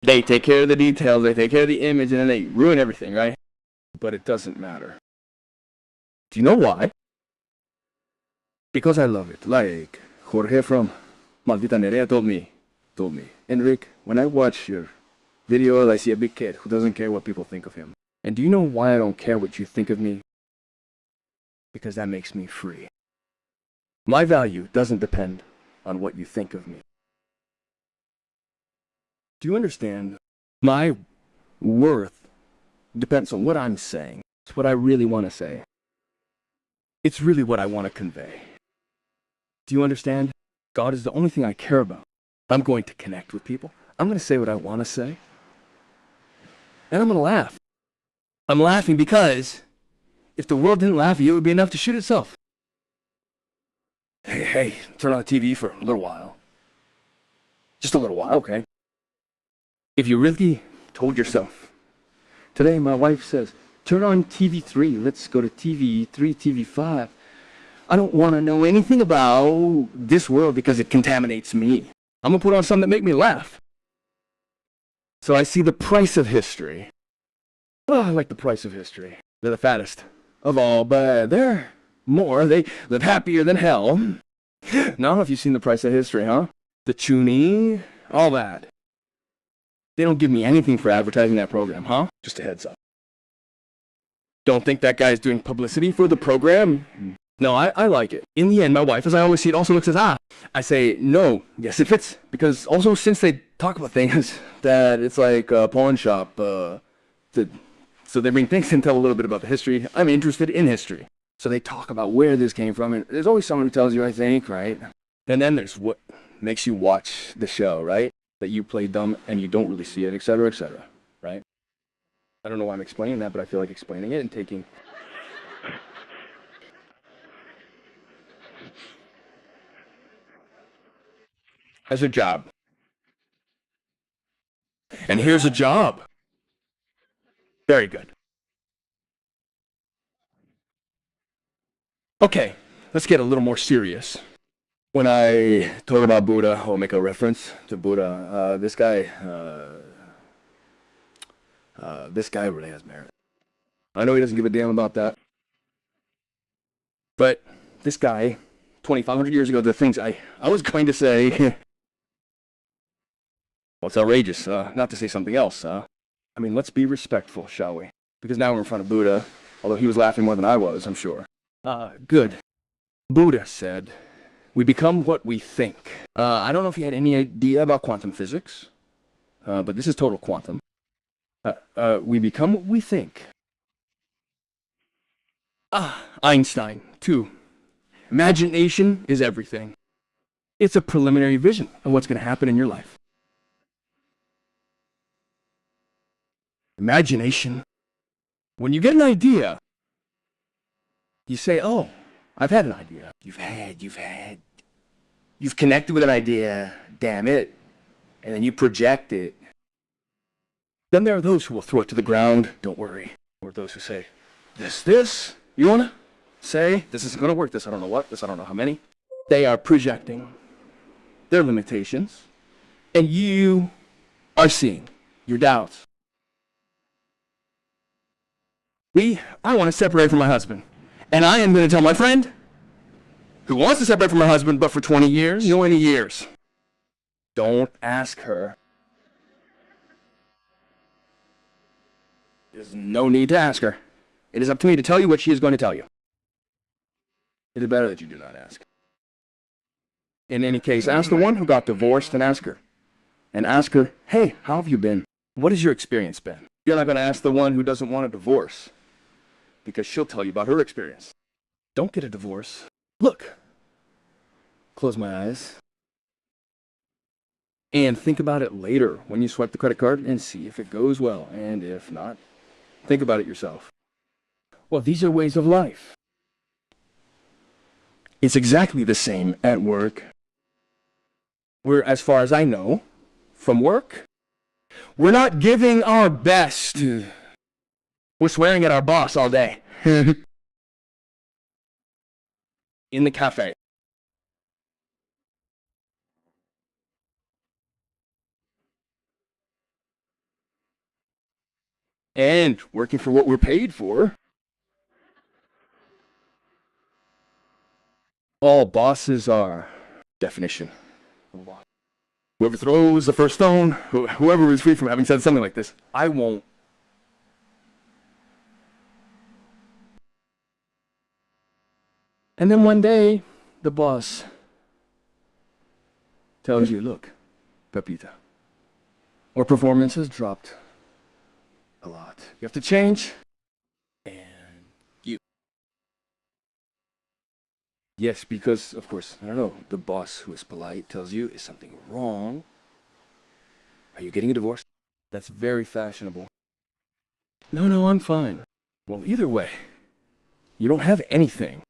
They take care of the details, they take care of the image, and then they ruin everything, right? But it doesn't matter. Do you know why? Because I love it. Like Jorge from Maldita Nerea told me, Enric, when I watch your videos, I see a big kid who doesn't care what people think of him. And do you know why I don't care what you think of me? Because that makes me free. My value doesn't depend on what you think of me. Do you understand? My worth depends on what I'm saying. It's what I really want to say. It's really what I want to convey. Do you understand? God is the only thing I care about. I'm going to connect with people. I'm going to say what I want to say. And I'm going to laugh. I'm laughing because if the world didn't laugh at you, it would be enough to shoot itself. Hey, turn on the TV for a little while. Just a little while, okay? If you really told yourself, today my wife says, turn on TV 3, let's go to TV 3, TV 5. I don't want to know anything about this world because it contaminates me. I'm going to put on something that make me laugh. So I see the price of history. Oh, I like the price of history. They're the fattest of all, but they're more. They live happier than hell. Now, if you've seen the price of history, huh? The Chuny, all that. They don't give me anything for advertising that program, huh? Just a heads up. Don't think that guy's doing publicity for the program? No, I like it. In the end, my wife, as I always see it, also looks as I say, no, yes, it fits. Because also, since they talk about things that it's like a pawn shop, so they bring things and tell a little bit about the history. I'm interested in history. So they talk about where this came from. And there's always someone who tells you, I think, right? And then there's what makes you watch the show, right? That you play dumb and you don't really see it, etc., right? I don't know why I'm explaining that, but I feel like explaining it and taking... as a job. And here's a job. Very good. Okay, let's get a little more serious. When I talk about Buddha, I'll make a reference to Buddha. This guy really has merit. I know he doesn't give a damn about that. But this guy, 2,500 years ago, the things I was going to say, well, it's outrageous, not to say something else. I mean, let's be respectful, shall we? Because now we're in front of Buddha, although he was laughing more than I was, I'm sure. Good. Buddha said, we become what we think. I don't know if he had any idea about quantum physics, but this is total quantum. We become what we think. Einstein, too. Imagination is everything. It's a preliminary vision of what's going to happen in your life. Imagination. When you get an idea, you say, oh, I've had an idea. You've connected with an idea, damn it, and then you project it. Then there are those who will throw it to the ground, don't worry. Or those who say, this, you want to say, this isn't going to work, this I don't know what, this I don't know how many. They are projecting their limitations, and you are seeing your doubts. I want to separate from my husband, and I am going to tell my friend, who wants to separate from her husband, but for 20 years, you know any years. Don't ask her. There's no need to ask her. It is up to me to tell you what she is going to tell you. It is better that you do not ask. In any case, ask the one who got divorced and ask her. And ask her, hey, how have you been? What has your experience been? You're not going to ask the one who doesn't want a divorce, because she'll tell you about her experience. Don't get a divorce. Look. Close my eyes. And think about it later when you swipe the credit card and see if it goes well. And if not, think about it yourself. Well, these are ways of life. It's exactly the same at work. We're, as far as I know, from work, we're not giving our best. We're swearing at our boss all day. In the cafe. And working for what we're paid for. All bosses are definition of a boss. Whoever throws the first stone, whoever is free from having said something like this, I won't. And then one day, the boss tells you, look, Pepita, our performance has dropped a lot. You have to change. And you. Yes, because, of course, I don't know, the boss who is polite tells you, is something wrong? Are you getting a divorce? That's very fashionable. No, I'm fine. Well, either way, you don't have anything.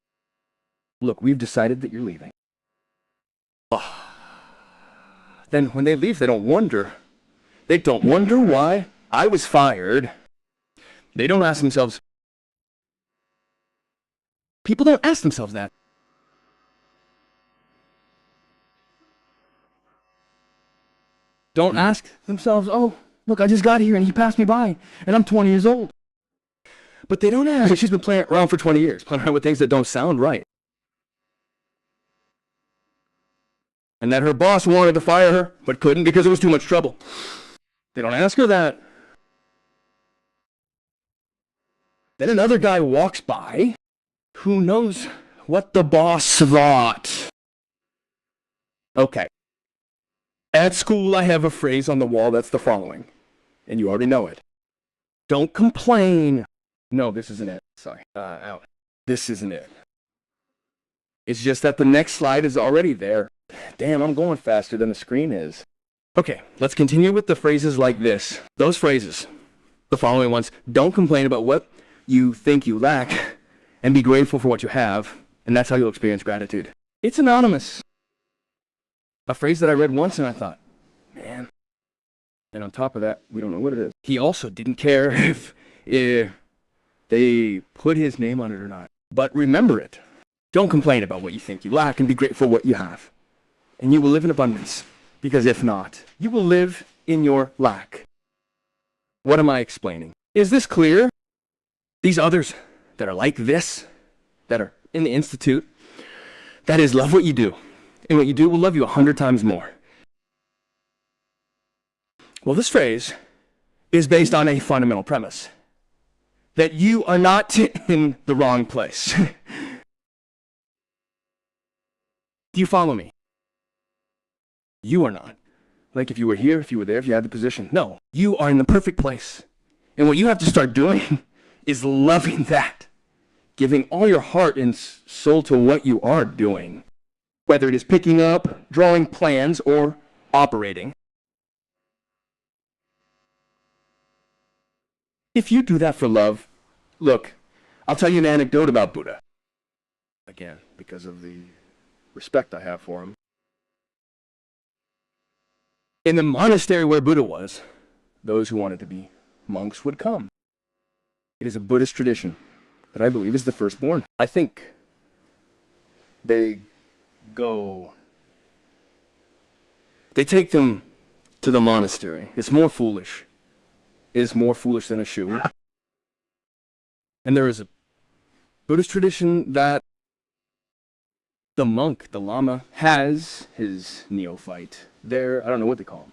Look, we've decided that you're leaving. Then when they leave, they don't wonder. They don't wonder why I was fired. They don't ask themselves. People don't ask themselves that. Don't ask themselves, oh, look, I just got here and he passed me by and I'm 20 years old. But they don't ask. She's been playing around for 20 years, playing around with things that don't sound right. And that her boss wanted to fire her, but couldn't because it was too much trouble. They don't ask her that. Then another guy walks by who knows what the boss thought. Okay. At school, I have a phrase on the wall that's the following, and you already know it. Don't complain. No, this isn't it. Sorry. Out. This isn't it. It's just that the next slide is already there. Damn, I'm going faster than the screen is. Okay, let's continue with the phrases like this. Those phrases, the following ones, don't complain about what you think you lack, and be grateful for what you have, and that's how you'll experience gratitude. It's anonymous. A phrase that I read once and I thought, man. And on top of that, we don't know what it is. He also didn't care if they put his name on it or not. But remember it. Don't complain about what you think you lack and be grateful for what you have. And you will live in abundance. Because if not, you will live in your lack. What am I explaining? Is this clear? These others that are like this, that are in the Institute, that is, love what you do. And what you do will love you 100 times more. Well, this phrase is based on a fundamental premise. That you are not in the wrong place. Do you follow me? You are not. Like if you were here, if you were there, if you had the position. No, you are in the perfect place. And what you have to start doing is loving that. Giving all your heart and soul to what you are doing. Whether it is picking up, drawing plans, or operating. If you do that for love, look, I'll tell you an anecdote about Buddha. Again, because of the respect I have for him. In the monastery where Buddha was, those who wanted to be monks would come. It is a Buddhist tradition that I believe is the firstborn. I think they take them to the monastery. It's more foolish. It is more foolish than a shoe. And there is a Buddhist tradition that the monk, the lama, has his neophyte there, I don't know what they call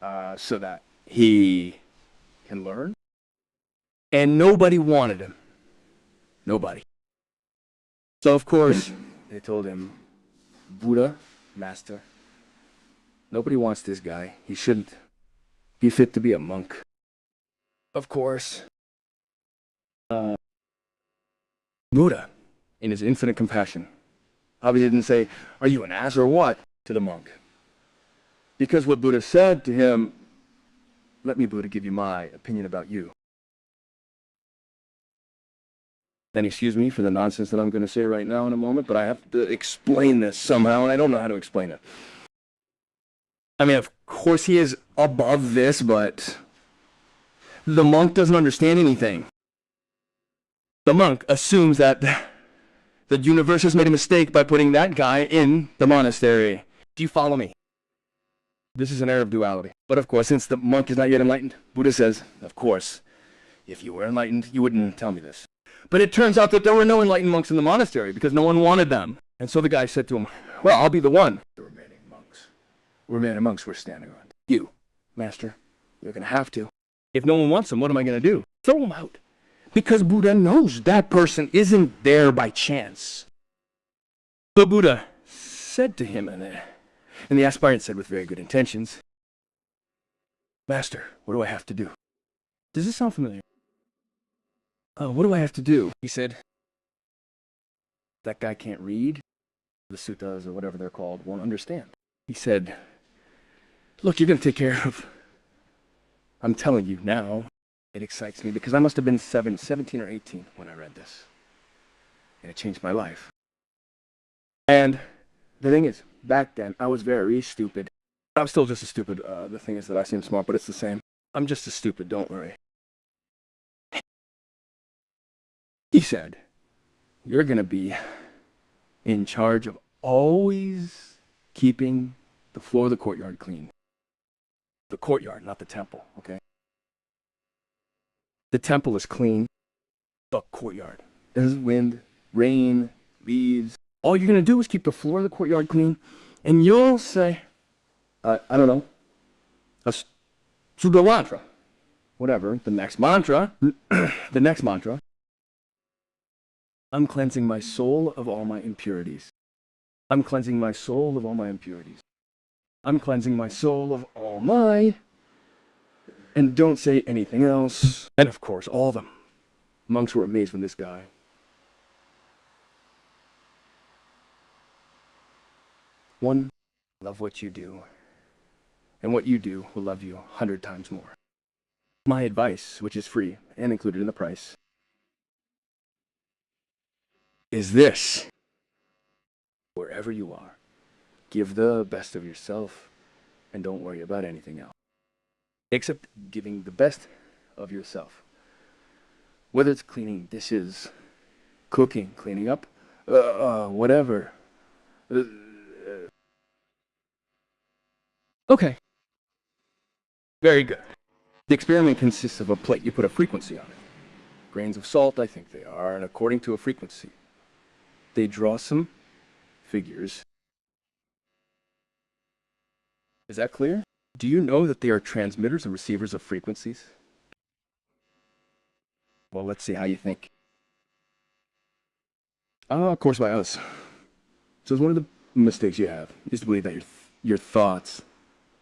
him, so that he can learn. And nobody wanted him. Nobody. So of course, they told him, Buddha, master, nobody wants this guy. He shouldn't be fit to be a monk. Of course, Buddha, in his infinite compassion, obviously didn't say, are you an ass or what, to the monk. Because what Buddha said to him, let me, Buddha, give you my opinion about you. Then excuse me for the nonsense that I'm going to say right now in a moment, but I have to explain this somehow, and I don't know how to explain it. I mean, of course he is above this, but the monk doesn't understand anything. The monk assumes that the universe has made a mistake by putting that guy in the monastery. Do you follow me? This is an error of duality. But of course, since the monk is not yet enlightened, Buddha says, of course, if you were enlightened, you wouldn't tell me this. But it turns out that there were no enlightened monks in the monastery because no one wanted them. And so the guy said to him, well, I'll be the one. The remaining monks were standing around. You, master, you're going to have to. If no one wants them, what am I going to do? Throw them out. Because Buddha knows that person isn't there by chance. So Buddha said to him, and the aspirant said with very good intentions, Master, what do I have to do? Does this sound familiar? What do I have to do? He said, that guy can't read. The suttas or whatever they're called won't understand. He said, look, you're going to take care of. I'm telling you now. It excites me because I must have been 17 or 18 when I read this. And it changed my life. And the thing is, back then, I was very stupid. I'm still just as stupid. The thing is that I seem smart, but it's the same. I'm just as stupid, don't worry. He said, you're going to be in charge of always keeping the floor of the courtyard clean. The courtyard, not the temple, okay? The temple is clean. The courtyard. There's wind, rain, leaves. All you're going to do is keep the floor of the courtyard clean, and you'll say, I don't know, a Sudha mantra. Whatever, the next mantra, I'm cleansing my soul of all my impurities. I'm cleansing my soul of all my impurities. I'm cleansing my soul of all my... And don't say anything else. And of course, all of them. Monks were amazed when this guy. One, love what you do. And what you do will love you 100 times more. My advice, which is free and included in the price, is this. Wherever you are, Give the best of yourself and don't worry about anything else. Except giving the best of yourself. Whether it's cleaning dishes, cooking, cleaning up, whatever. Okay. Very good. The experiment consists of a plate. You put a frequency on it. Grains of salt, I think they are, and according to a frequency, they draw some figures. Is that clear? Do you know that they are transmitters and receivers of frequencies? Well, let's see how you think. Of course, by us. So one of the mistakes you have is to believe that your thoughts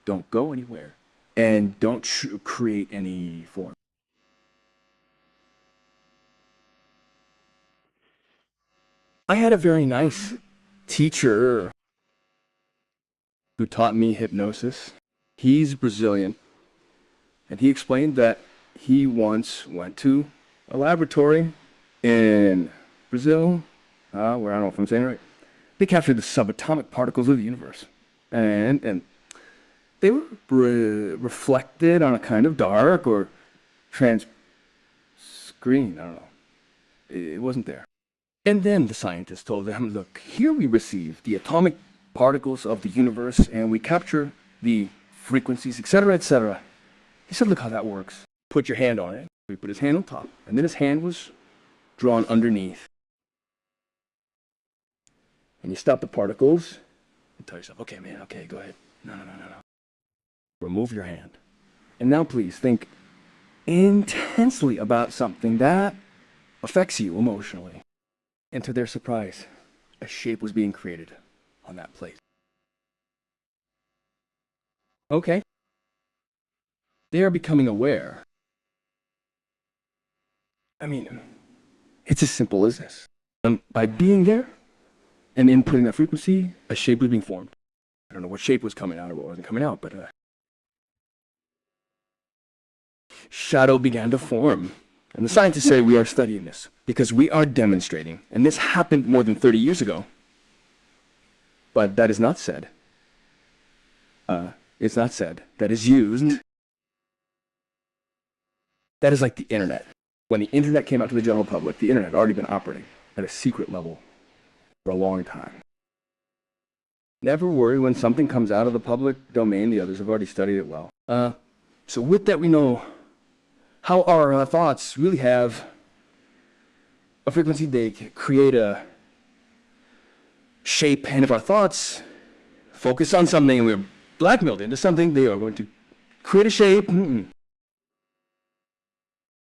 don't go anywhere and don't create any form. I had a very nice teacher who taught me hypnosis. He's Brazilian, and he explained that he once went to a laboratory in Brazil, where I don't know if I'm saying it right. They captured the subatomic particles of the universe, and they were reflected on a kind of dark or trans screen. I don't know. It wasn't there. And then the scientists told them, look, here we receive the atomic particles of the universe, and we capture the frequencies, etc., etc. He said, look how that works. Put your hand on it. We put his hand on top, and then his hand was drawn underneath. And you stop the particles and tell yourself, okay, man, okay, go ahead. No. Remove your hand. And now please think intensely about something that affects you emotionally. And to their surprise, a shape was being created on that plate. Okay. They are becoming aware. I mean, it's as simple as this. By being there and inputting that frequency, a shape was being formed. I don't know what shape was coming out or what wasn't coming out, but shadow began to form. And the scientists say we are studying this because we are demonstrating, and this happened more than 30 years ago. But that is not said. It's not said. That is used. That is like the internet. When the internet came out to the general public, the internet had already been operating at a secret level for a long time. Never worry when something comes out of the public domain, the others have already studied it well. So with that, we know how our thoughts really have a frequency. They create a shape, and if our thoughts focus on something and we're blackmailed into something, they are going to create a shape.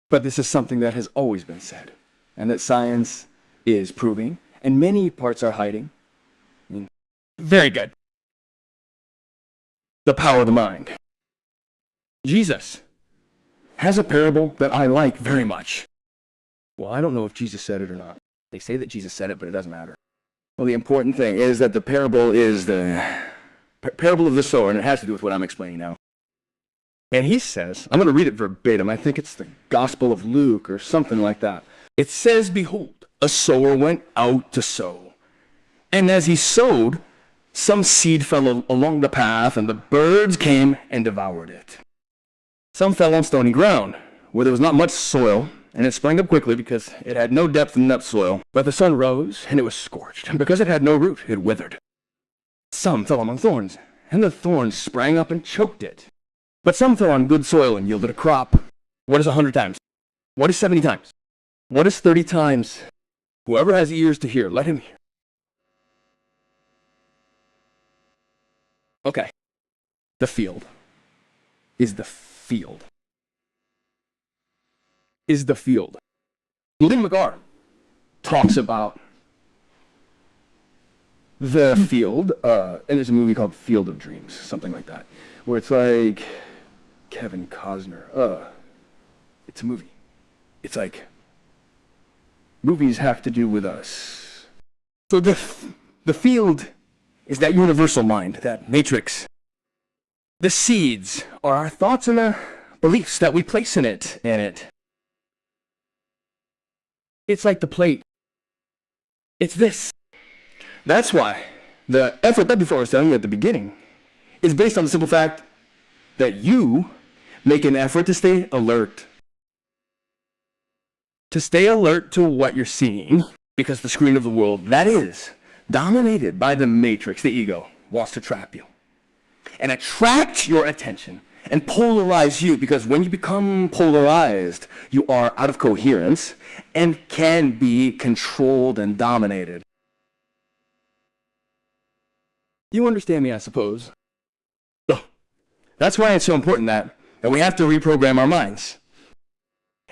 But this is something that has always been said, and that science is proving, and many parts are hiding. Very good. The power of the mind. Jesus has a parable that I like very much. Well, I don't know if Jesus said it or not. They say that Jesus said it, but it doesn't matter. Well, the important thing is that the parable is the parable of the sower, and it has to do with what I'm explaining now. And he says, I'm going to read it verbatim. I think it's the Gospel of Luke or something like that. It says, behold, a sower went out to sow. And as he sowed, some seed fell along the path, and the birds came and devoured it. Some fell on stony ground, where there was not much soil, and it sprang up quickly because it had no depth in that soil. But the sun rose, and it was scorched, and because it had no root, it withered. Some fell among thorns, and the thorns sprang up and choked it. But some fell on good soil and yielded a crop. What is 100 times? What is 70 times? What is 30 times? Whoever has ears to hear, let him hear. Okay. The field is the field. Is the field. Lynn McGar talks about the field, and there's a movie called Field of Dreams, something like that, where it's like Kevin Costner. It's a movie. It's like movies have to do with us. So the field is that universal mind, that matrix. The seeds are our thoughts and the beliefs that we place in it. It's like the plate. It's this. That's why The effort that before I was telling you at the beginning is based on the simple fact that you make an effort to stay alert. To stay alert to what you're seeing, because the screen of the world, that is dominated by the matrix, the ego, wants to trap you and attract your attention and polarize you, because when you become polarized, you are out of coherence and can be controlled and dominated. You understand me, I suppose. So, that's why it's so important that we have to reprogram our minds.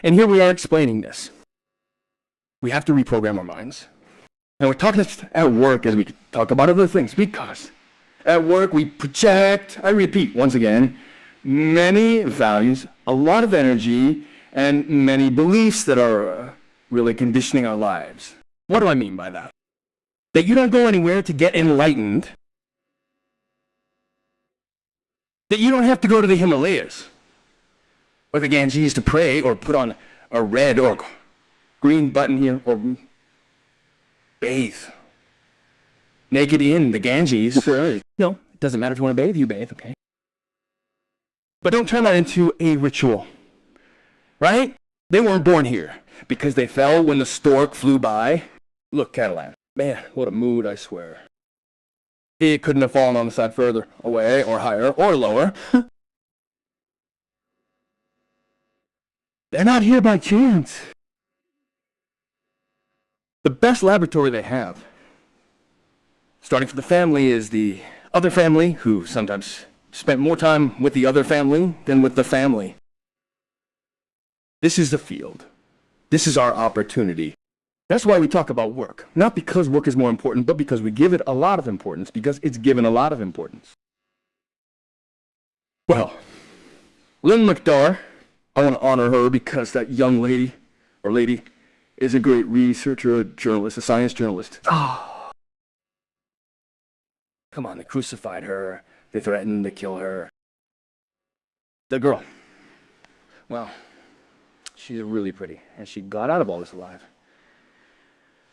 And here we are explaining this. We have to reprogram our minds. And we're talking at work as we talk about other things, because at work we project, I repeat once again, many values, a lot of energy, and many beliefs that are really conditioning our lives. What do I mean by that? That you don't go anywhere to get enlightened. That you don't have to go to the Himalayas or the Ganges to pray or put on a red or green button here or bathe naked in the Ganges. No, it doesn't matter if you want to bathe, you bathe, okay? But don't turn that into a ritual, right? They weren't born here because they fell when the stork flew by. Look, Cadillac, man, what a mood, I swear. It couldn't have fallen on the side further away or higher or lower. They're not here by chance. The best laboratory they have, starting from the family, is the other family, who sometimes spent more time with the other family than with the family. This is the field. This is our opportunity. That's why we talk about work. Not because work is more important, but because we give it a lot of importance, because it's given a lot of importance. Well, Lynn McDowell, I want to honor her because that young lady, or lady, is a great researcher, a journalist, a science journalist. Oh. Come on, they crucified her. They threatened to kill her. The girl, well, she's really pretty, and she got out of all this alive.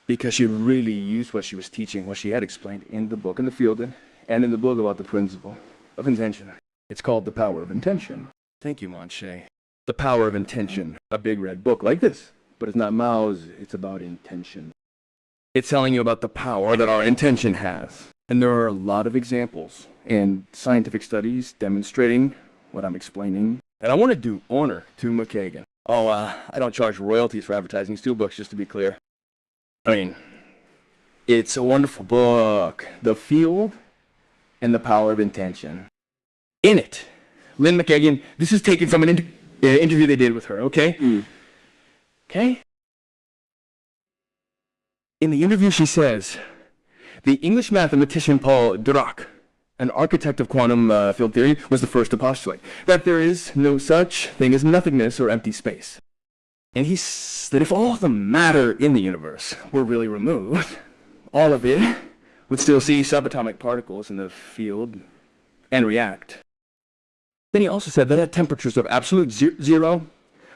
Because she really used what she was teaching, what she had explained in the book, in the field, and in the book about the principle of intention. It's called The Power of Intention. Thank you, Monche. The Power of Intention. A big red book like this. But it's not Mao's, it's about intention. It's telling you about the power that our intention has. And there are a lot of examples and scientific studies demonstrating what I'm explaining. And I want to do honor to McKagan. Oh, I don't charge royalties for advertising steelbooks, just to be clear. I mean, it's a wonderful book. The Field and the Power of Intention. In it, Lynn McKagan, this is taken from an interview they did with her, okay? Okay? In the interview she says, the English mathematician Paul Dirac, an architect of quantum field theory, was the first to postulate that there is no such thing as nothingness or empty space. And he said that if all the matter in the universe were really removed, all of it would still see subatomic particles in the field and react. Then he also said that at temperatures of absolute zero,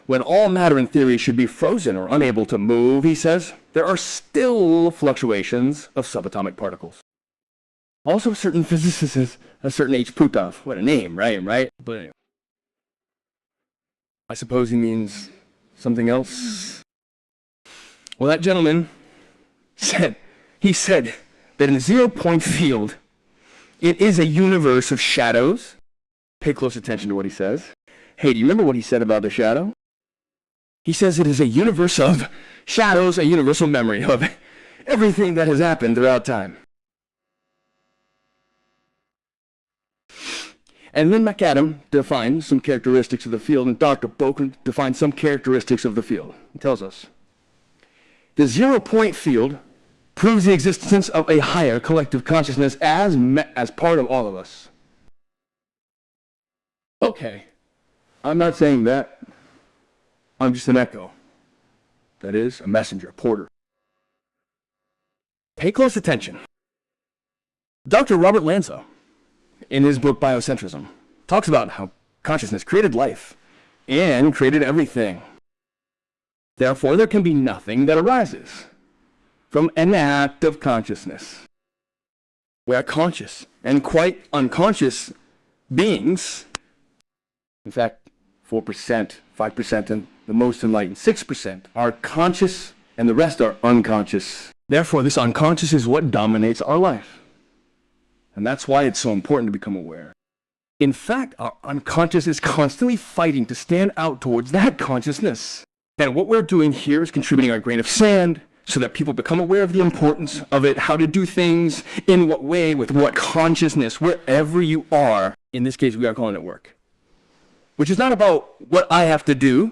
when all matter in theory should be frozen or unable to move, he says, there are still fluctuations of subatomic particles. Also, a certain physicist, a certain H. Putov, what a name, right? But anyway, I suppose he means something else. Well, that gentleman said that in a zero-point field, it is a universe of shadows. Pay close attention to what he says. Hey, do you remember what he said about the shadow? He says it is a universe of shadows, a universal memory of everything that has happened throughout time. And then McAdam defines some characteristics of the field, and Dr. Boken defines some characteristics of the field. He tells us, the zero-point field proves the existence of a higher collective consciousness as part of all of us. Okay, I'm not saying that. I'm just an echo. That is, a messenger, a porter. Pay close attention. Dr. Robert Lanza, in his book Biocentrism, talks about how consciousness created life and created everything. Therefore, there can be nothing that arises from an act of consciousness. We are conscious and quite unconscious beings. In fact, 4%, 5%, and the most enlightened 6% are conscious, and the rest are unconscious. Therefore, this unconscious is what dominates our life. And that's why it's so important to become aware. In fact, our unconscious is constantly fighting to stand out towards that consciousness. And what we're doing here is contributing our grain of sand so that people become aware of the importance of it, how to do things, in what way, with what consciousness, wherever you are. In this case, we are calling it work. Which is not about what I have to do.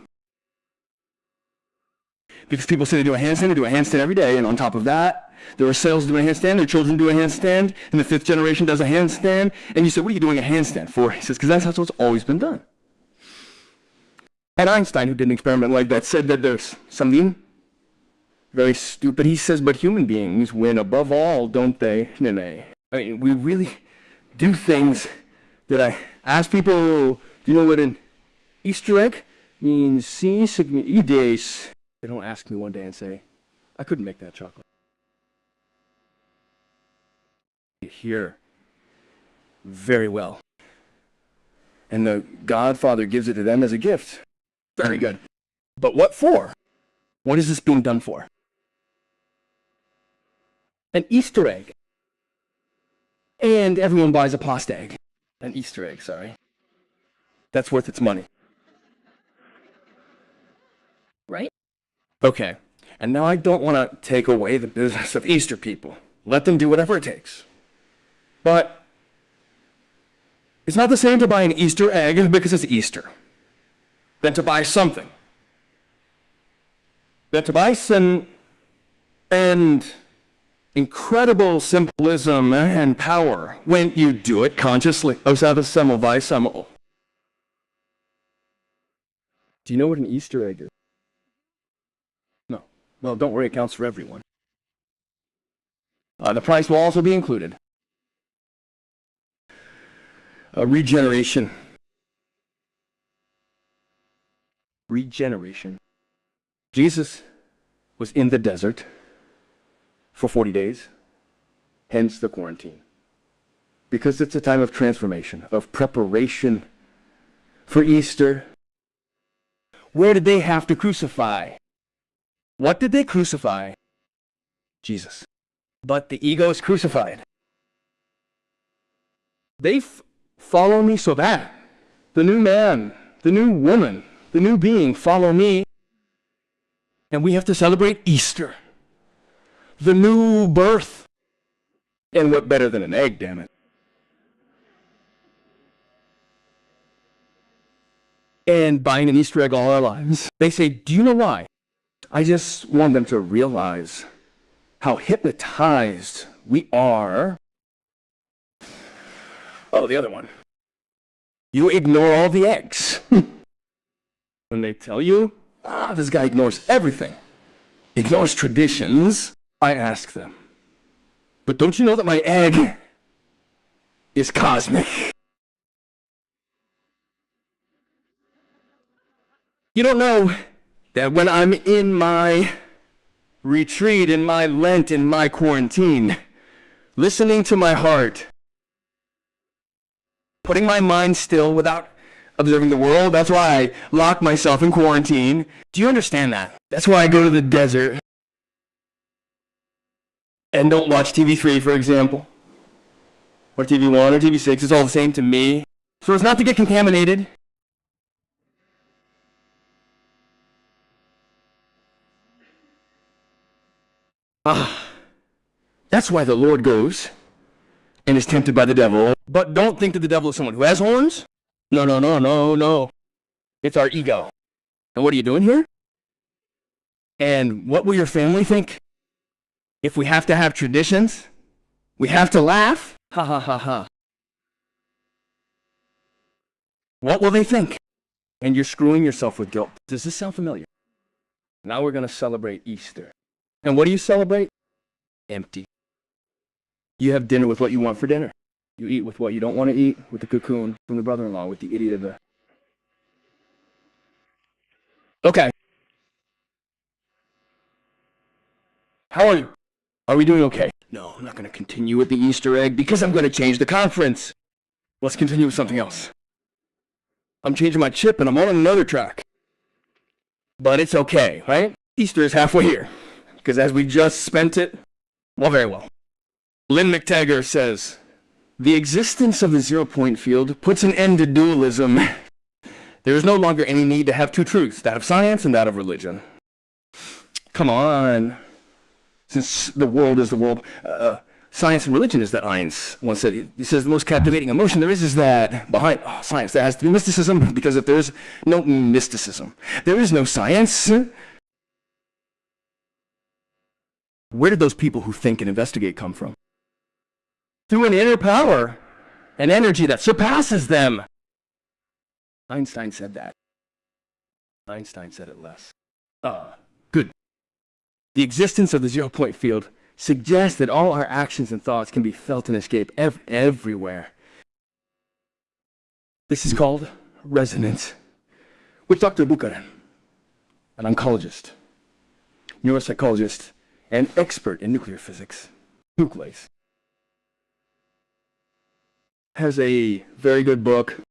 Because people say they do a handstand every day, and on top of that, there are sales doing a handstand, their children do a handstand, and the 5th generation does a handstand. And you say, what are you doing a handstand for? He says, because that's how it's always been done. And Einstein, who did an experiment like that, said that there's something very stupid. He says, but human beings win above all, don't they? Nay. I mean, we really do things that I ask people, do you know what an Easter egg means? Si sigma ides. They don't ask me one day and say, I couldn't make that chocolate. You hear very well. And the Godfather gives it to them as a gift. Very good. But what for? What is this being done for? An Easter egg. And everyone buys a pasta egg. An Easter egg, sorry. That's worth its money. Right? Okay. And now I don't want to take away the business of Easter people. Let them do whatever it takes. But it's not the same to buy an Easter egg because it's Easter than to buy something. Than to buy some and incredible symbolism and power when you do it consciously. Do you know what an Easter egg is? No. Well, don't worry, it counts for everyone. The price will also be included. Regeneration. Regeneration. Jesus was in the desert for 40 days, hence the quarantine. Because it's a time of transformation, of preparation for Easter. Where did they have to crucify? What did they crucify? Jesus. But the ego is crucified. They follow me so that the new man, the new woman, the new being follow me. And we have to celebrate Easter. The new birth. And what better than an egg, damn it? And buying an Easter egg all our lives. They say, do you know why? I just want them to realize how hypnotized we are. Oh, the other one. You ignore all the eggs. When they tell you, this guy ignores everything. Ignores traditions. I ask them, but don't you know that my egg is cosmic? You don't know that when I'm in my retreat, in my Lent, in my quarantine, listening to my heart, putting my mind still without observing the world. That's why I lock myself in quarantine. Do you understand that? That's why I go to the desert and don't watch TV3, for example, or TV1 or TV6. It's all the same to me. So it's not to get contaminated. That's why the Lord goes and is tempted by the devil. But don't think that the devil is someone who has horns. No, no, no, no, no. It's our ego. And what are you doing here? And what will your family think? If we have to have traditions, we have to laugh. Ha ha ha ha. What will they think? And you're screwing yourself with guilt. Does this sound familiar? Now we're going to celebrate Easter. And what do you celebrate? Empty. You have dinner with what you want for dinner. You eat with what you don't want to eat, with the cocoon from the brother-in-law, with the idiot of the... Okay. How are you? Are we doing okay? No, I'm not going to continue with the Easter egg because I'm going to change the conference. Let's continue with something else. I'm changing my chip and I'm on another track. But it's okay, right? Easter is halfway here. Because as we just spent it, well, very well. Lynn McTaggart says, the existence of the zero-point field puts an end to dualism. There is no longer any need to have two truths, that of science and that of religion. Come on. Since the world is the world, science and religion is that Einstein once said. He says the most captivating emotion there is that behind science there has to be mysticism, because if there's no mysticism, there is no science. Where did those people who think and investigate come from? Through an inner power, an energy that surpasses them. Einstein said that. Einstein said it less. Good. The existence of the zero-point field suggests that all our actions and thoughts can be felt and escape everywhere. This is called resonance, which Dr. Buchanan, an oncologist, neuropsychologist, and expert in nuclear physics, nucleus, has a very good book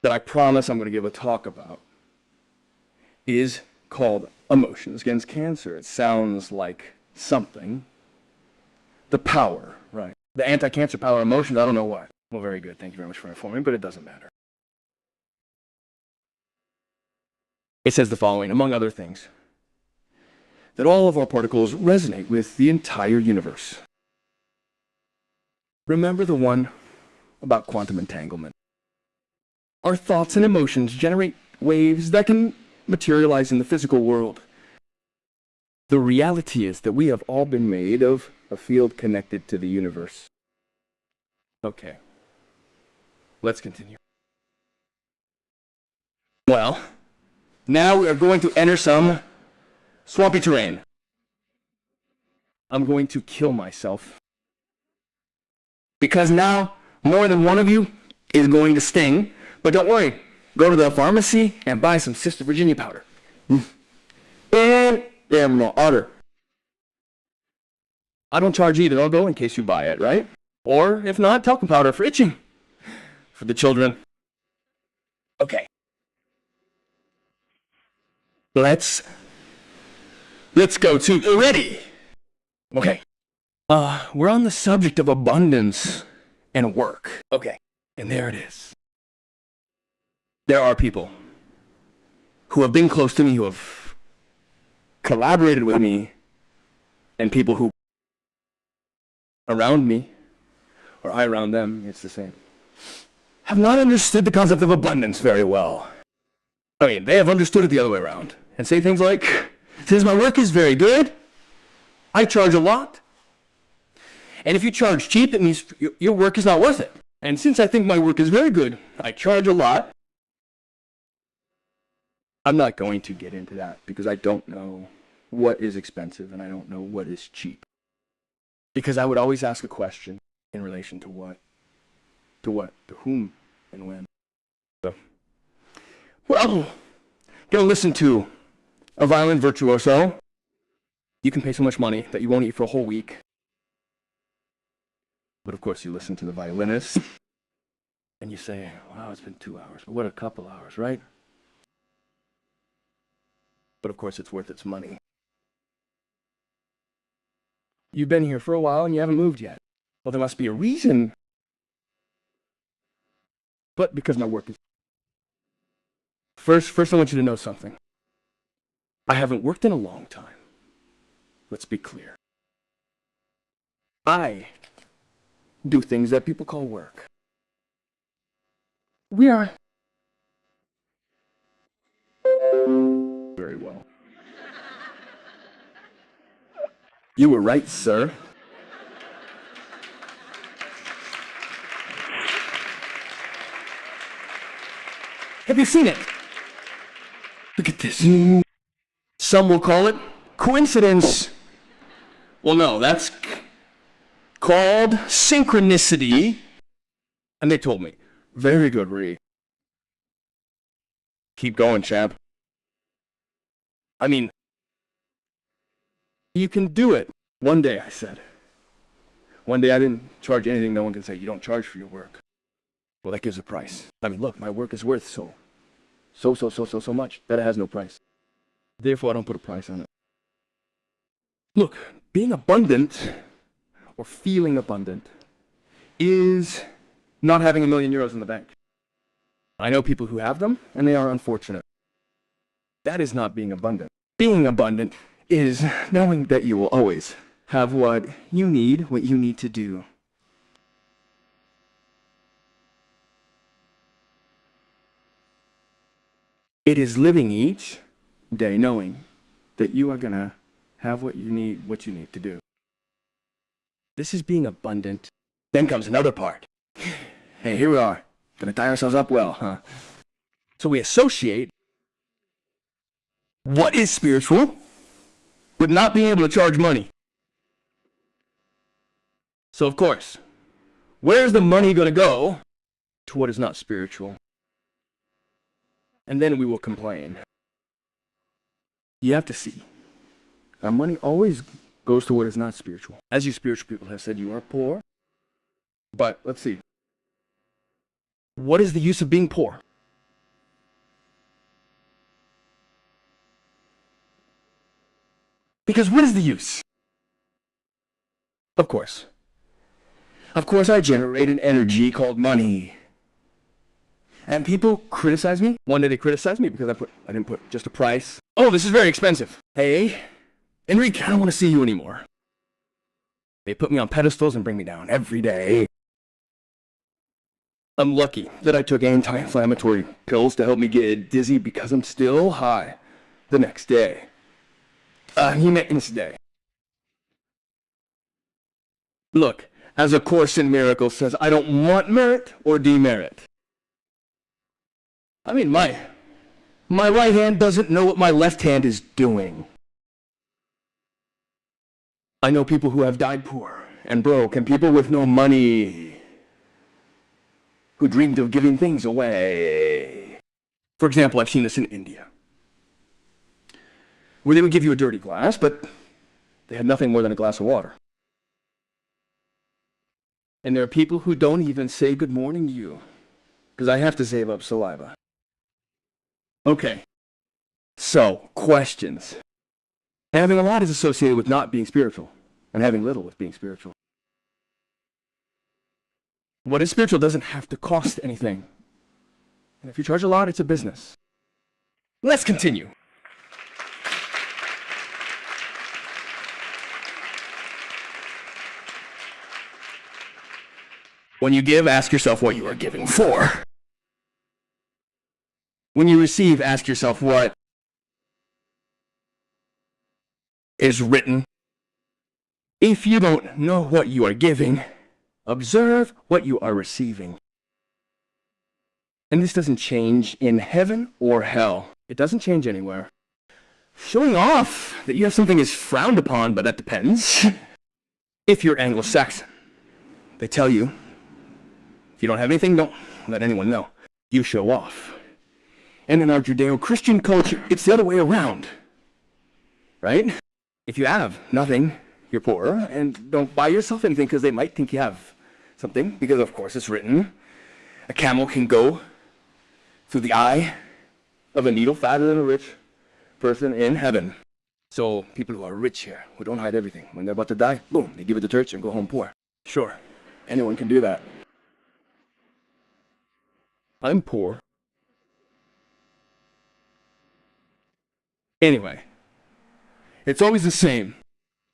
that I promise I'm going to give a talk about. It is called Emotions Against Cancer. It sounds like something. The power, right? The anti-cancer power emotions, I don't know what. Well, very good. Thank you very much for informing, but it doesn't matter. It says the following, among other things, that all of our particles resonate with the entire universe. Remember the one about quantum entanglement. Our thoughts and emotions generate waves that can materialize in the physical world. The reality is that we have all been made of a field connected to the universe. Okay, let's continue. Well, now we are going to enter some swampy terrain. I'm going to kill myself, because now more than one of you is going to sting. But don't worry, go to the pharmacy and buy some Sister Virginia powder. And emerald otter. I don't charge either, I'll go in case you buy it, right? Or if not, talcum powder for itching. For the children. Okay. Let's go to ready. Okay. We're on the subject of abundance and work. Okay. And there it is. There are people who have been close to me, who have collaborated with me, and people who around me, or I around them, it's the same, have not understood the concept of abundance very well. I mean, they have understood it the other way around, and say things like, since my work is very good, I charge a lot, and if you charge cheap, it means your work is not worth it. And since I think my work is very good, I charge a lot. I'm not going to get into that because I don't know what is expensive and I don't know what is cheap. Because I would always ask a question in relation to what, to whom, and when. So, well, gonna listen to a violin virtuoso. You can pay so much money that you won't eat for a whole week. But of course you listen to the violinist and you say, wow, it's been 2 hours, but what a couple hours, right? But of course it's worth its money. You've been here for a while and you haven't moved yet. Well, there must be a reason. But because my work is... First I want you to know something. I haven't worked in a long time. Let's be clear. I do things that people call work. We are... Very well. You were right, sir. Have you seen it? Look at this. Some will call it coincidence. Well, no, that's called synchronicity. And they told me, very good, Ree. Keep going, champ. I mean, You can do it. One day, I said. One day I didn't charge anything. No one can say, you don't charge for your work. Well, that gives a price. I mean, look, my work is worth so much that it has no price. Therefore, I don't put a price on it. Look, being abundant, or feeling abundant, is not having €1 million in the bank. I know people who have them, and they are unfortunate. That is not being abundant. Being abundant is knowing that you will always have what you need to do. It is living each day knowing that you are gonna have what you need to do. This is being abundant. Then comes another part. Hey, here we are. Gonna tie ourselves up well, huh? So we associate what is spiritual with not being able to charge money. So of course, where's the money gonna go? To what is not spiritual. And then we will complain. You have to see. Our money always goes to what is not spiritual. As you spiritual people have said, you are poor. But let's see. What is the use of being poor? Because what is the use? Of course, I generate an energy called money. And people criticize me. One day they criticize me because I didn't put just a price. Oh, this is very expensive. Hey, Enric, I don't want to see you anymore. They put me on pedestals and bring me down every day. I'm lucky that I took anti-inflammatory pills to help me get dizzy because I'm still high the next day. Next day. Look, as A Course in Miracles says, I don't want merit or demerit. I mean, my right hand doesn't know what my left hand is doing. I know people who have died poor and broke, and people with no money who dreamed of giving things away. For example, I've seen this in India, where they would give you a dirty glass, but they had nothing more than a glass of water. And there are people who don't even say good morning to you, because I have to save up saliva. Okay, so, questions. Having a lot is associated with not being spiritual, and having little with being spiritual. What is spiritual doesn't have to cost anything. And if you charge a lot, it's a business. Let's continue. When you give, ask yourself what you are giving for. When you receive, ask yourself what is written. If you don't know what you are giving, observe what you are receiving. And this doesn't change in heaven or hell. It doesn't change anywhere. Showing off that you have something is frowned upon, but that depends. If you're Anglo-Saxon, they tell you, if you don't have anything, don't let anyone know. You show off. And in our Judeo-Christian culture, it's the other way around. Right? If you have nothing, you're poor, and don't buy yourself anything because they might think you have something, because of course it's written, a camel can go through the eye of a needle fatter than a rich person in heaven. So people who are rich here, who don't hide everything, when they're about to die, boom, they give it to church and go home poor. Sure, anyone can do that. I'm poor. Anyway, it's always the same.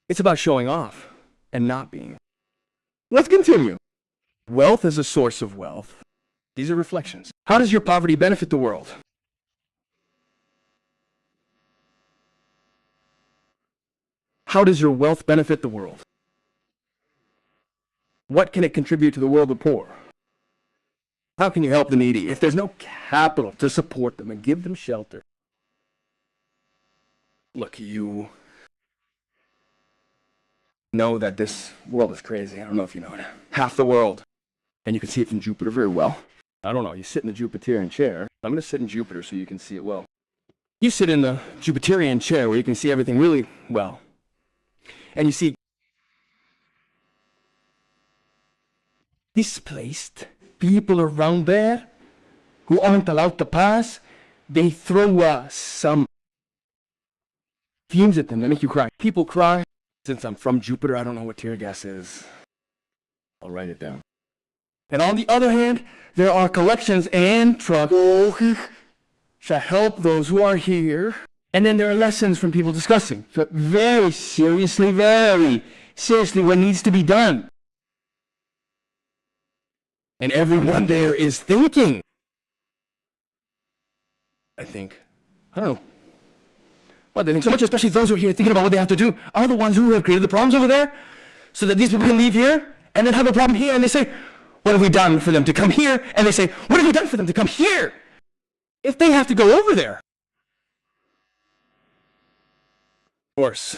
It's about showing off and not being. Let's continue. Wealth is a source of wealth. These are reflections. How does your poverty benefit the world? How does your wealth benefit the world? What can it contribute to the world of poor? How can you help the needy if there's no capital to support them and give them shelter? Look, you know that this world is crazy. I don't know if you know it. Half the world. And you can see it from Jupiter very well. I don't know, you sit in the Jupiterian chair. I'm going to sit in Jupiter so you can see it well. You sit in the Jupiterian chair where you can see everything really well. and you see displaced people around there who aren't allowed to pass, they throw some fumes at them that make you cry. People cry. Since I'm from Jupiter, I don't know what tear gas is. I'll write it down. And on the other hand, there are collections and trucks to help those who are here. And then there are lessons from people discussing very seriously what needs to be done. And everyone there is thinking. I don't know. What they think so much, especially those who are here thinking about what they have to do, are the ones who have created the problems over there, so that these people can leave here and then have a problem here, and they say, what have we done for them to come here? And they say, what have we done for them to come here? If they have to go over there. Of course,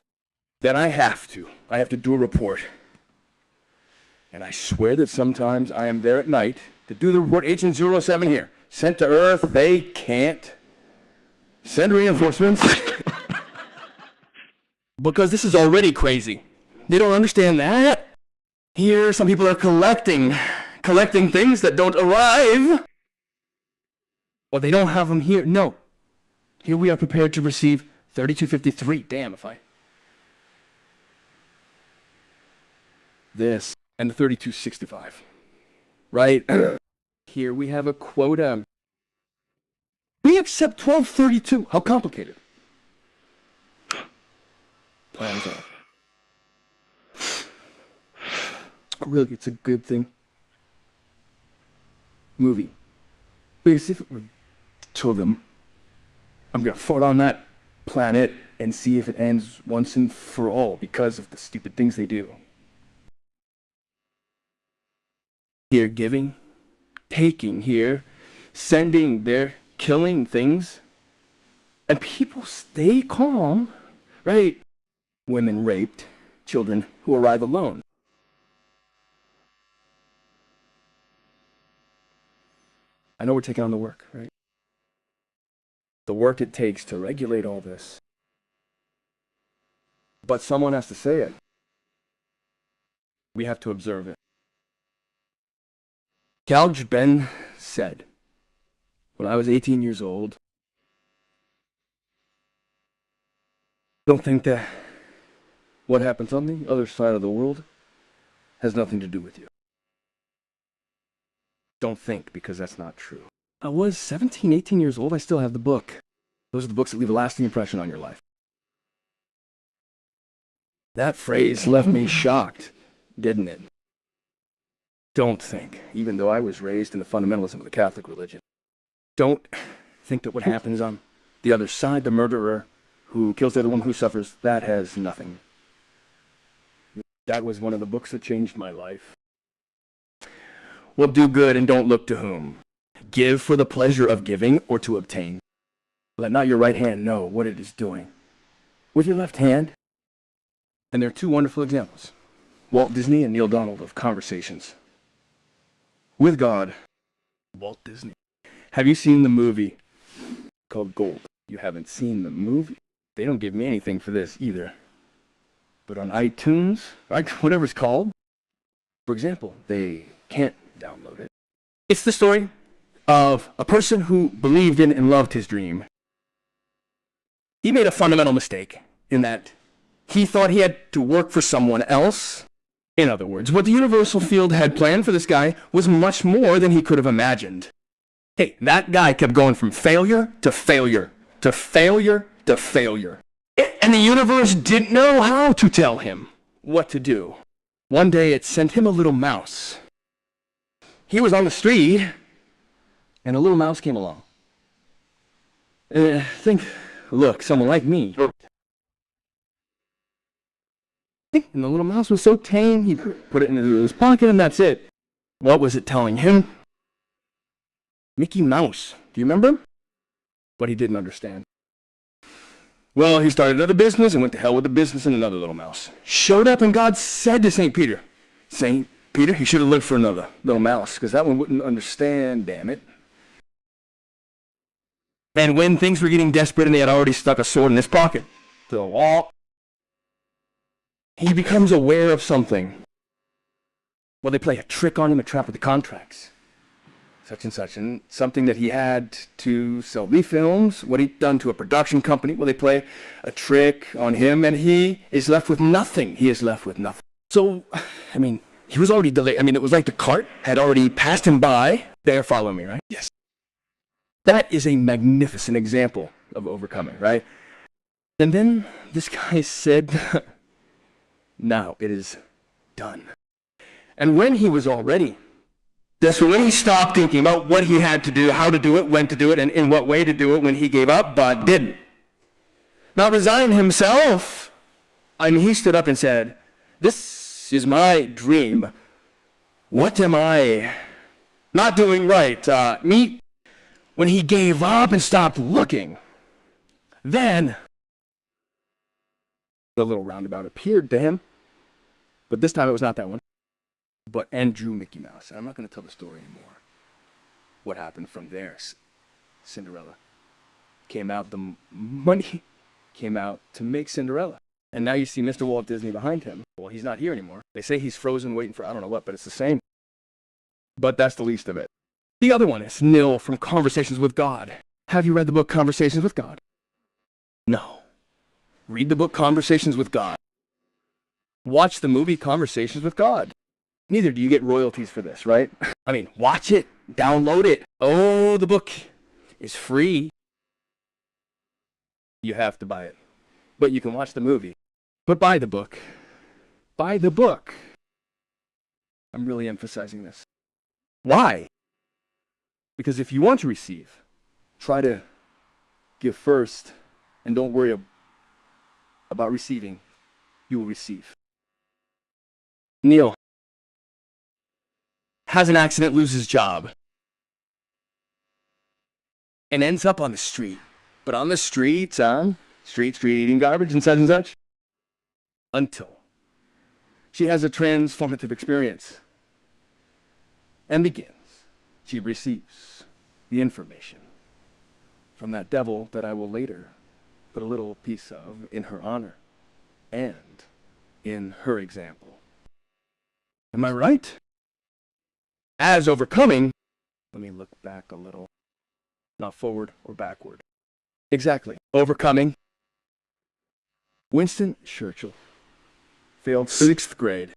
then I have to do a report. And I swear that sometimes I am there at night to do the report. Agent 07 here, sent to Earth, they can't send reinforcements. Because this is already crazy. They don't understand that. Here, some people are collecting things that don't arrive. Or they don't have them here. No. Here we are prepared to receive 3253. Damn, if I... This. And the 3265. Right? Here we have a quota. We accept 1232. How complicated? Plans are. Really, it's a good thing. Movie. Because if it were to them, I'm gonna fall on that planet and see if it ends once and for all because of the stupid things they do. Here, giving, taking here, sending, they're killing things, and people stay calm, right? Women raped, children who arrive alone. I know we're taking on the work, right? The work it takes to regulate all this. But someone has to say it. We have to observe it. Gouge Ben said, when I was 18 years old, don't think that what happens on the other side of the world has nothing to do with you. Don't think, because that's not true. I was 17, 18 years old. I still have the book. Those are the books that leave a lasting impression on your life. That phrase left me shocked, didn't it? Don't think, even though I was raised in the fundamentalism of the Catholic religion. Don't think that what happens on the other side, the murderer who kills the other one who suffers, that has nothing. That was one of the books that changed my life. Well, do good and don't look to whom. Give for the pleasure of giving or to obtain. Let not your right hand know what it is doing with your left hand. And there are two wonderful examples. Walt Disney and Neil Donald of conversations with God. Walt Disney. Have you seen the movie called Gold? You haven't seen the movie? They don't give me anything for this either. But on iTunes, whatever it's called, for example, they can't download it. It's the story of a person who believed in and loved his dream. He made a fundamental mistake in that he thought he had to work for someone else. In other words, what the universal field had planned for this guy was much more than he could have imagined. Hey, that guy kept going from failure to failure to failure to failure. And the universe didn't know how to tell him what to do. One day it sent him a little mouse. He was on the street, and a little mouse came along. Look, someone like me. And the little mouse was so tame, he put it into his pocket, and that's it. What was it telling him? Mickey Mouse. Do you remember him? But he didn't understand. Well, he started another business and went to hell with the business, and another little mouse showed up, and God said to St. Peter, St. Peter, he should have looked for another little mouse, because that one wouldn't understand, damn it. And when things were getting desperate and they had already stuck a sword in his pocket, the wall He becomes aware of something. Well, they play a trick on him, a trap with the contracts. Such and such, and something that he had to sell the films, what he'd done to a production company. Well, they play a trick on him, and he is left with nothing. He is left with nothing. So, I mean, he was already delayed. I mean, it was like the cart had already passed him by. They're following me, right? Yes. That is a magnificent example of overcoming, right? And then this guy said, now it is done. And when he was all ready, that's when he stopped thinking about what he had to do, how to do it, when to do it, and in what way to do it when he gave up, but didn't. Not resign himself. I mean, he stood up and said, this is my dream. What am I not doing right? When he gave up and stopped looking, then the little roundabout appeared to him. But this time it was not that one. But Andrew Mickey Mouse. I'm not going to tell the story anymore. What happened from there? Cinderella came out. The money came out to make Cinderella. And now you see Mr. Walt Disney behind him. Well, he's not here anymore. They say he's frozen waiting for I don't know what, but it's the same. But that's the least of it. The other one is Nil from Conversations with God. Have you read the book Conversations with God? No. Read the book Conversations with God. Watch the movie Conversations with God. Neither do you get royalties for this, right? I mean, watch it, download it. Oh, the book is free. You have to buy it. But you can watch the movie. But buy the book. Buy the book. I'm really emphasizing this. Why? Because if you want to receive, try to give first and don't worry about receiving. You will receive. Neil has an accident, loses his job, and ends up on the street. But on the street, street eating garbage and such, until she has a transformative experience and begins. She receives the information from that devil that I will later put a little piece of in her honor and in her example. Am I right? As overcoming, let me look back a little, not forward or backward. Exactly. Overcoming. Winston Churchill failed 6th grade.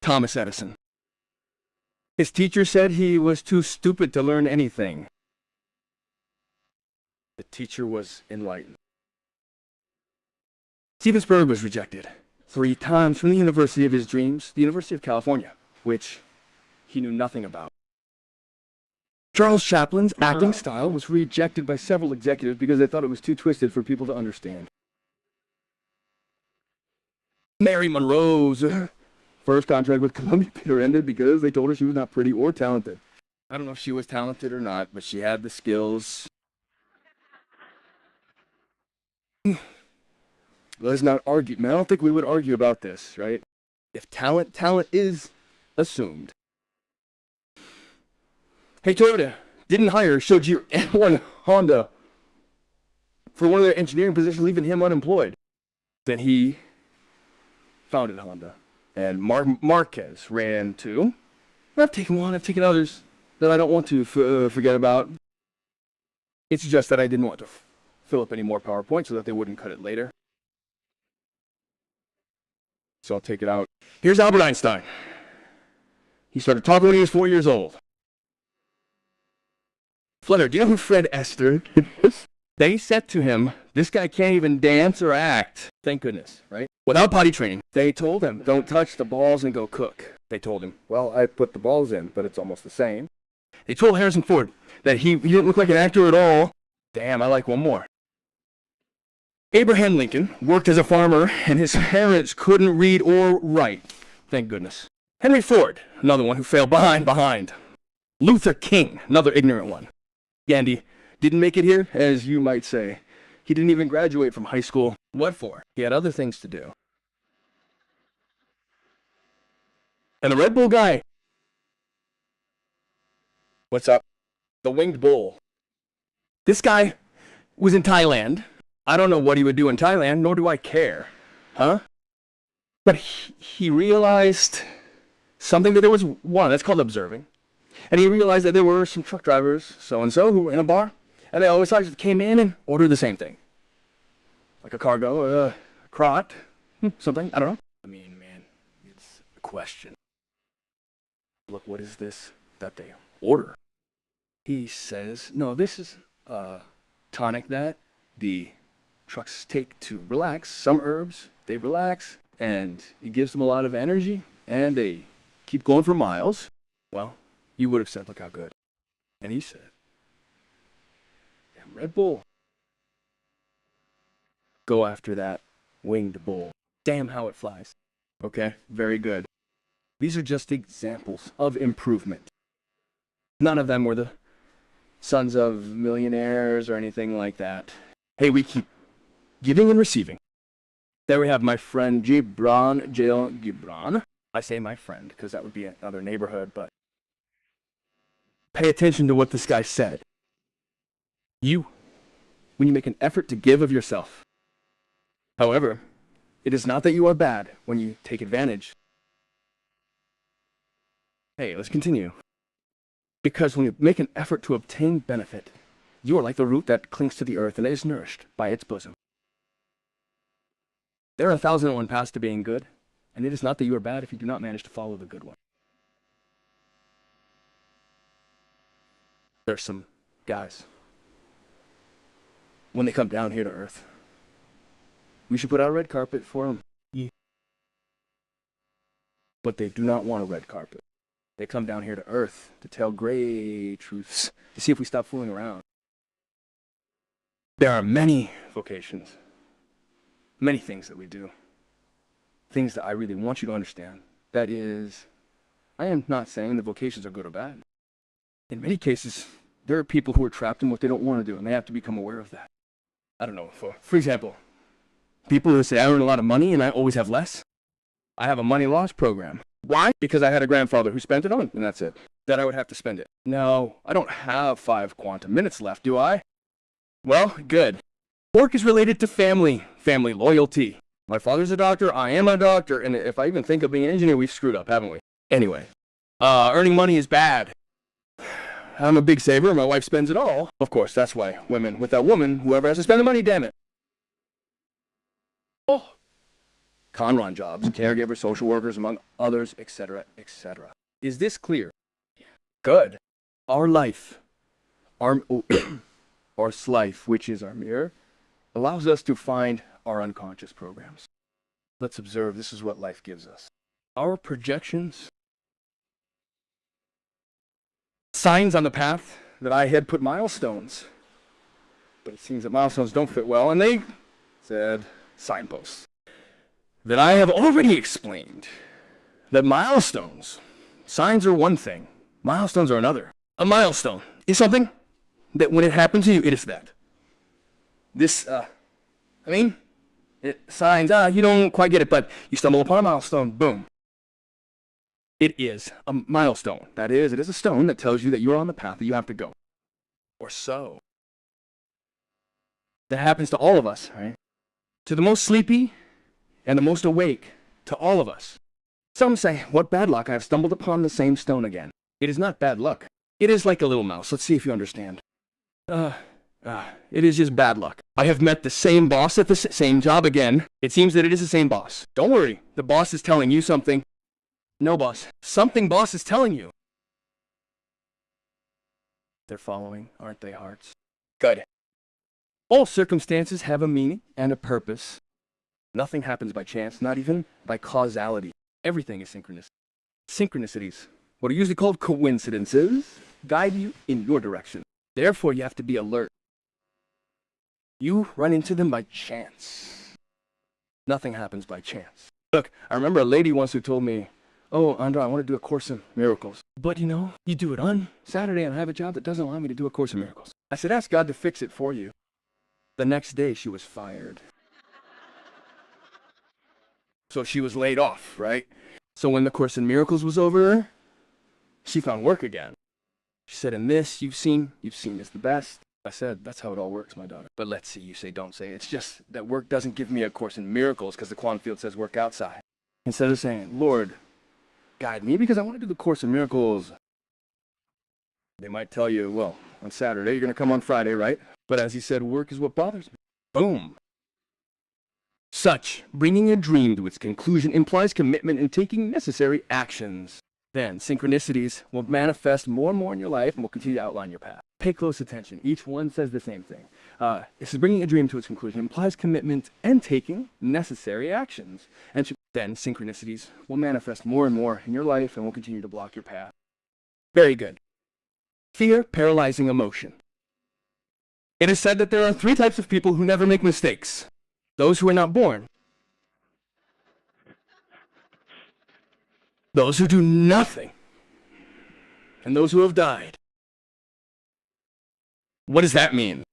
Thomas Edison. His teacher said he was too stupid to learn anything. The teacher was enlightened. Steven Spielberg was rejected 3 times from the university of his dreams, the University of California, which he knew nothing about. Charles Chaplin's acting style was rejected by several executives because they thought it was too twisted for people to understand. Mary Monroe's first contract with Columbia Pictures ended because they told her she was not pretty or talented. I don't know if she was talented or not, but she had the skills. Let's not argue. Man, I don't think we would argue about this, right? If talent is assumed. Hey, Toyota didn't hire Shoji one Honda for one of their engineering positions, leaving him unemployed. Then he founded Honda. And Marquez ran too. I've taken one, I've taken others that I don't want to forget about. It's just that I didn't want to fill up any more PowerPoint so that they wouldn't cut it later. So I'll take it out. Here's Albert Einstein. He started talking when he was 4 years old. Flutter, do you know who Fred Astaire is? They said to him, this guy can't even dance or act. Thank goodness, right? Without potty training. They told him, don't touch the balls and go cook. They told him, well, I put the balls in, but it's almost the same. They told Harrison Ford that he didn't look like an actor at all. Damn, I like one more. Abraham Lincoln worked as a farmer, and his parents couldn't read or write. Thank goodness. Henry Ford, another one who fell behind. Luther King, another ignorant one. Gandhi didn't make it here, as you might say. He didn't even graduate from high school. What for? He had other things to do. And the Red Bull guy. What's up? The winged bull. This guy was in Thailand. I don't know what he would do in Thailand, nor do I care. Huh? But he realized something, that there was one, that's called observing. And he realized that there were some truck drivers, so-and-so, who were in a bar, and they always just came in and ordered the same thing. Like a cargo, a crot, something, I don't know. I mean, man, it's a question. Look, what is this that they order? He says, no, this is a tonic that the trucks take to relax. Some herbs, they relax, and it gives them a lot of energy, and they keep going for miles. Well, you would have said, look how good. And he said, damn, Red Bull. Go after that winged bull. Damn how it flies. Okay, very good. These are just examples of improvement. None of them were the sons of millionaires or anything like that. Hey, we keep giving and receiving. There we have my friend Gibran. I say my friend because that would be another neighborhood, but pay attention to what this guy said. When you make an effort to give of yourself. However, it is not that you are bad when you take advantage. Hey, let's continue. Because when you make an effort to obtain benefit, you are like the root that clings to the earth and is nourished by its bosom. There are 1,001 paths to being good, and it is not that you are bad if you do not manage to follow the good one. There's some guys, when they come down here to earth, we should put out a red carpet for them. Yeah. But they do not want a red carpet. They come down here to earth to tell great truths, to see if we stop fooling around. There are many vocations, many things that we do, things that I really want you to understand. That is, I am not saying the vocations are good or bad. In many cases, there are people who are trapped in what they don't want to do, and they have to become aware of that. I don't know, for example, people who say, I earn a lot of money and I always have less. I have a money loss program. Why? Because I had a grandfather who spent it on, and that's it. That I would have to spend it. No, I don't have 5 quantum minutes left, do I? Well, good. Work is related to family loyalty. My father's a doctor, I am a doctor, and if I even think of being an engineer, we've screwed up, haven't we? Anyway, earning money is bad. I'm a big saver, my wife spends it all. Of course, that's why women, without women, whoever has to spend the money, damn it. Oh. Conron jobs, caregivers, social workers, among others, etc., etc. Is this clear? Good. Our life, our life, which is our mirror, allows us to find our unconscious programs. Let's observe, this is what life gives us. Our projections, signs on the path that I had put milestones. But it seems that milestones don't fit well, and they said signposts. That I have already explained that milestones, signs are one thing, milestones are another. A milestone is something that when it happens to you, it is that. This, signs, you don't quite get it, but you stumble upon a milestone, boom. It is a milestone. That is, it is a stone that tells you that you're on the path that you have to go. Or so. That happens to all of us, right? To the most sleepy and the most awake, to all of us. Some say, what bad luck, I have stumbled upon the same stone again. It is not bad luck. It is like a little mouse. Let's see if you understand. It is just bad luck. I have met the same boss at the same job again. It seems that it is the same boss. Don't worry, the boss is telling you something. No, boss. Something boss is telling you. They're following, aren't they, hearts? Good. All circumstances have a meaning and a purpose. Nothing happens by chance, not even by causality. Everything is synchronous. Synchronicities, what are usually called coincidences, guide you in your direction. Therefore, you have to be alert. You run into them by chance. Nothing happens by chance. Look, I remember a lady once who told me, oh, Andra, I want to do a Course in Miracles. But you do it on Saturday and I have a job that doesn't allow me to do a Course in Miracles. I said, ask God to fix it for you. The next day, she was fired. So she was laid off, right? So when the Course in Miracles was over, she found work again. She said, and this, you've seen is the best. I said, that's how it all works, my daughter. But let's see, you say, don't say. It's just that work doesn't give me a Course in Miracles because the quantum field says work outside. Instead of saying, Lord, guide me because I want to do the Course in Miracles. They might tell you, well, on Saturday, you're going to come on Friday, right? But as he said, work is what bothers me. Boom. Such, bringing a dream to its conclusion implies commitment and taking necessary actions. Then, synchronicities will manifest more and more in your life and will continue to outline your path. Pay close attention. Each one says the same thing. This is bringing a dream to its conclusion implies commitment and taking necessary actions. And then, synchronicities will manifest more and more in your life and will continue to block your path. Very good. Fear, paralyzing emotion. It is said that there are 3 types of people who never make mistakes. Those who are not born. Those who do nothing. And those who have died. What does that mean?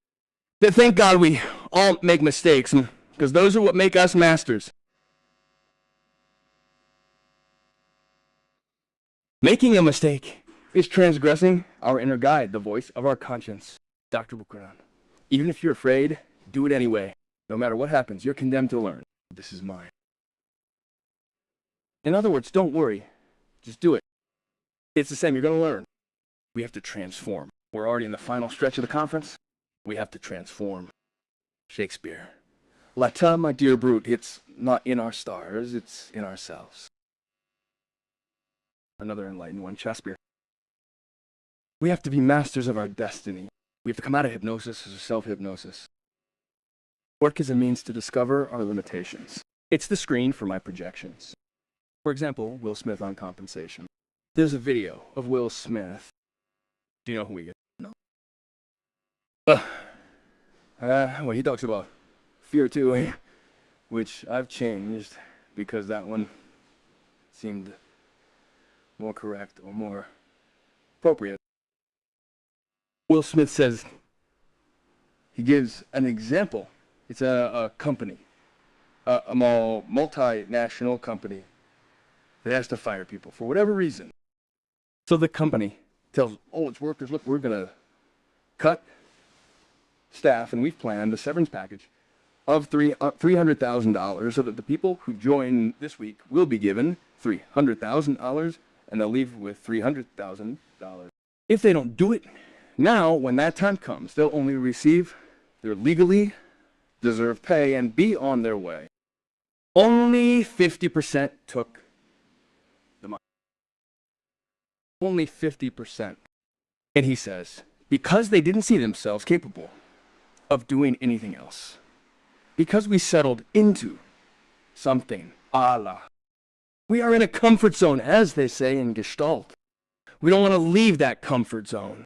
That thank God we all make mistakes, because those are what make us masters. Making a mistake is transgressing our inner guide, the voice of our conscience. Dr. Buchanan. Even if you're afraid, do it anyway. No matter what happens, you're condemned to learn. This is mine. In other words, don't worry. Just do it. It's the same. You're going to learn. We have to transform. We're already in the final stretch of the conference. We have to transform. Shakespeare. Lata, my dear brute, it's not in our stars, it's in ourselves. Another enlightened one, Shakespeare. We have to be masters of our destiny. We have to come out of hypnosis as a self-hypnosis. Work is a means to discover our limitations. It's the screen for my projections. For example, Will Smith on compensation. There's a video of Will Smith. Do you know who he is? No. Well, he talks about fear too, which I've changed because that one seemed more correct or more appropriate. Will Smith says, he gives an example. It's a company, a multinational company that has to fire people for whatever reason. So the company tells all its workers, look, we're going to cut staff, and we've planned a severance package of $300,000 so that the people who join this week will be given $300,000, and they'll leave with $300,000. If they don't do it now, when that time comes, they'll only receive their legally deserved pay and be on their way. Only 50% took the money. Only 50%. And he says, because they didn't see themselves capable of doing anything else, because we settled into something, Allah. We are in a comfort zone, as they say in Gestalt. We don't want to leave that comfort zone.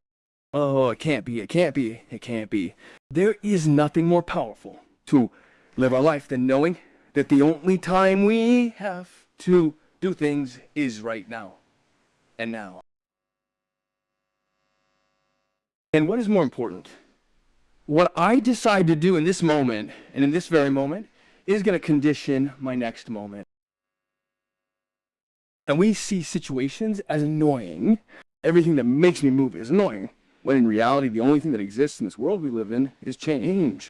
Oh, it can't be, it can't be, it can't be. There is nothing more powerful to live our life than knowing that the only time we have to do things is right now. And now. And what is more important? What I decide to do in this moment, and in this very moment, is going to condition my next moment. And we see situations as annoying. Everything that makes me move is annoying. When in reality, the only thing that exists in this world we live in is change.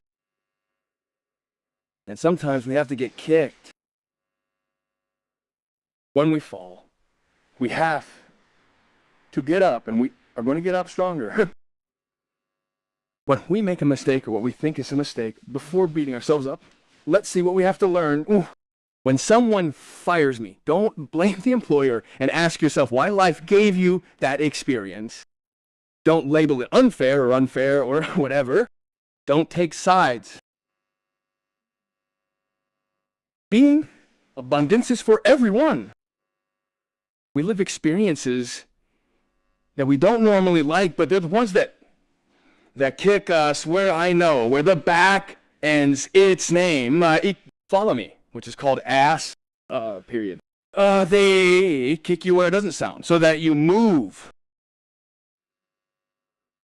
And sometimes we have to get kicked. When we fall, we have to get up, and we are going to get up stronger. When we make a mistake or what we think is a mistake, before beating ourselves up, let's see what we have to learn. Ooh. When someone fires me, don't blame the employer and ask yourself why life gave you that experience. Don't label it unfair or whatever. Don't take sides. Being abundance is for everyone. We live experiences that we don't normally like, but they're the ones that kick us where the back ends its name. Follow me, which is called ass, period. They kick you where it doesn't sound, so that you move.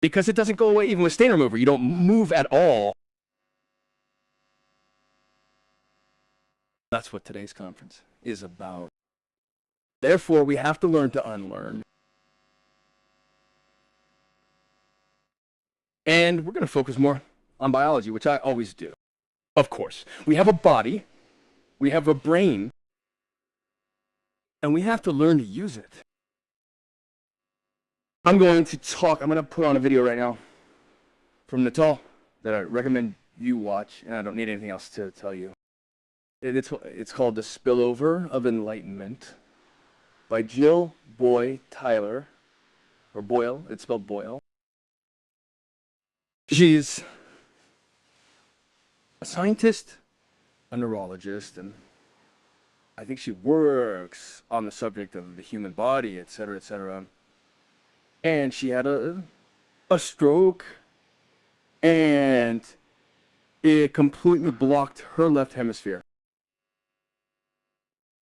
Because it doesn't go away even with stain remover. You don't move at all. That's what today's conference is about. Therefore, we have to learn to unlearn. And we're going to focus more on biology, which I always do. Of course, we have a body, we have a brain, and we have to learn to use it. I'm going to put on a video right now from Natal that I recommend you watch, and I don't need anything else to tell you. It's called The Spillover of Enlightenment by Jill Tyler, or Boyle, it's spelled Boyle. She's a scientist, a neurologist, and I think she works on the subject of the human body, etc., etc. And she had a stroke, and it completely blocked her left hemisphere.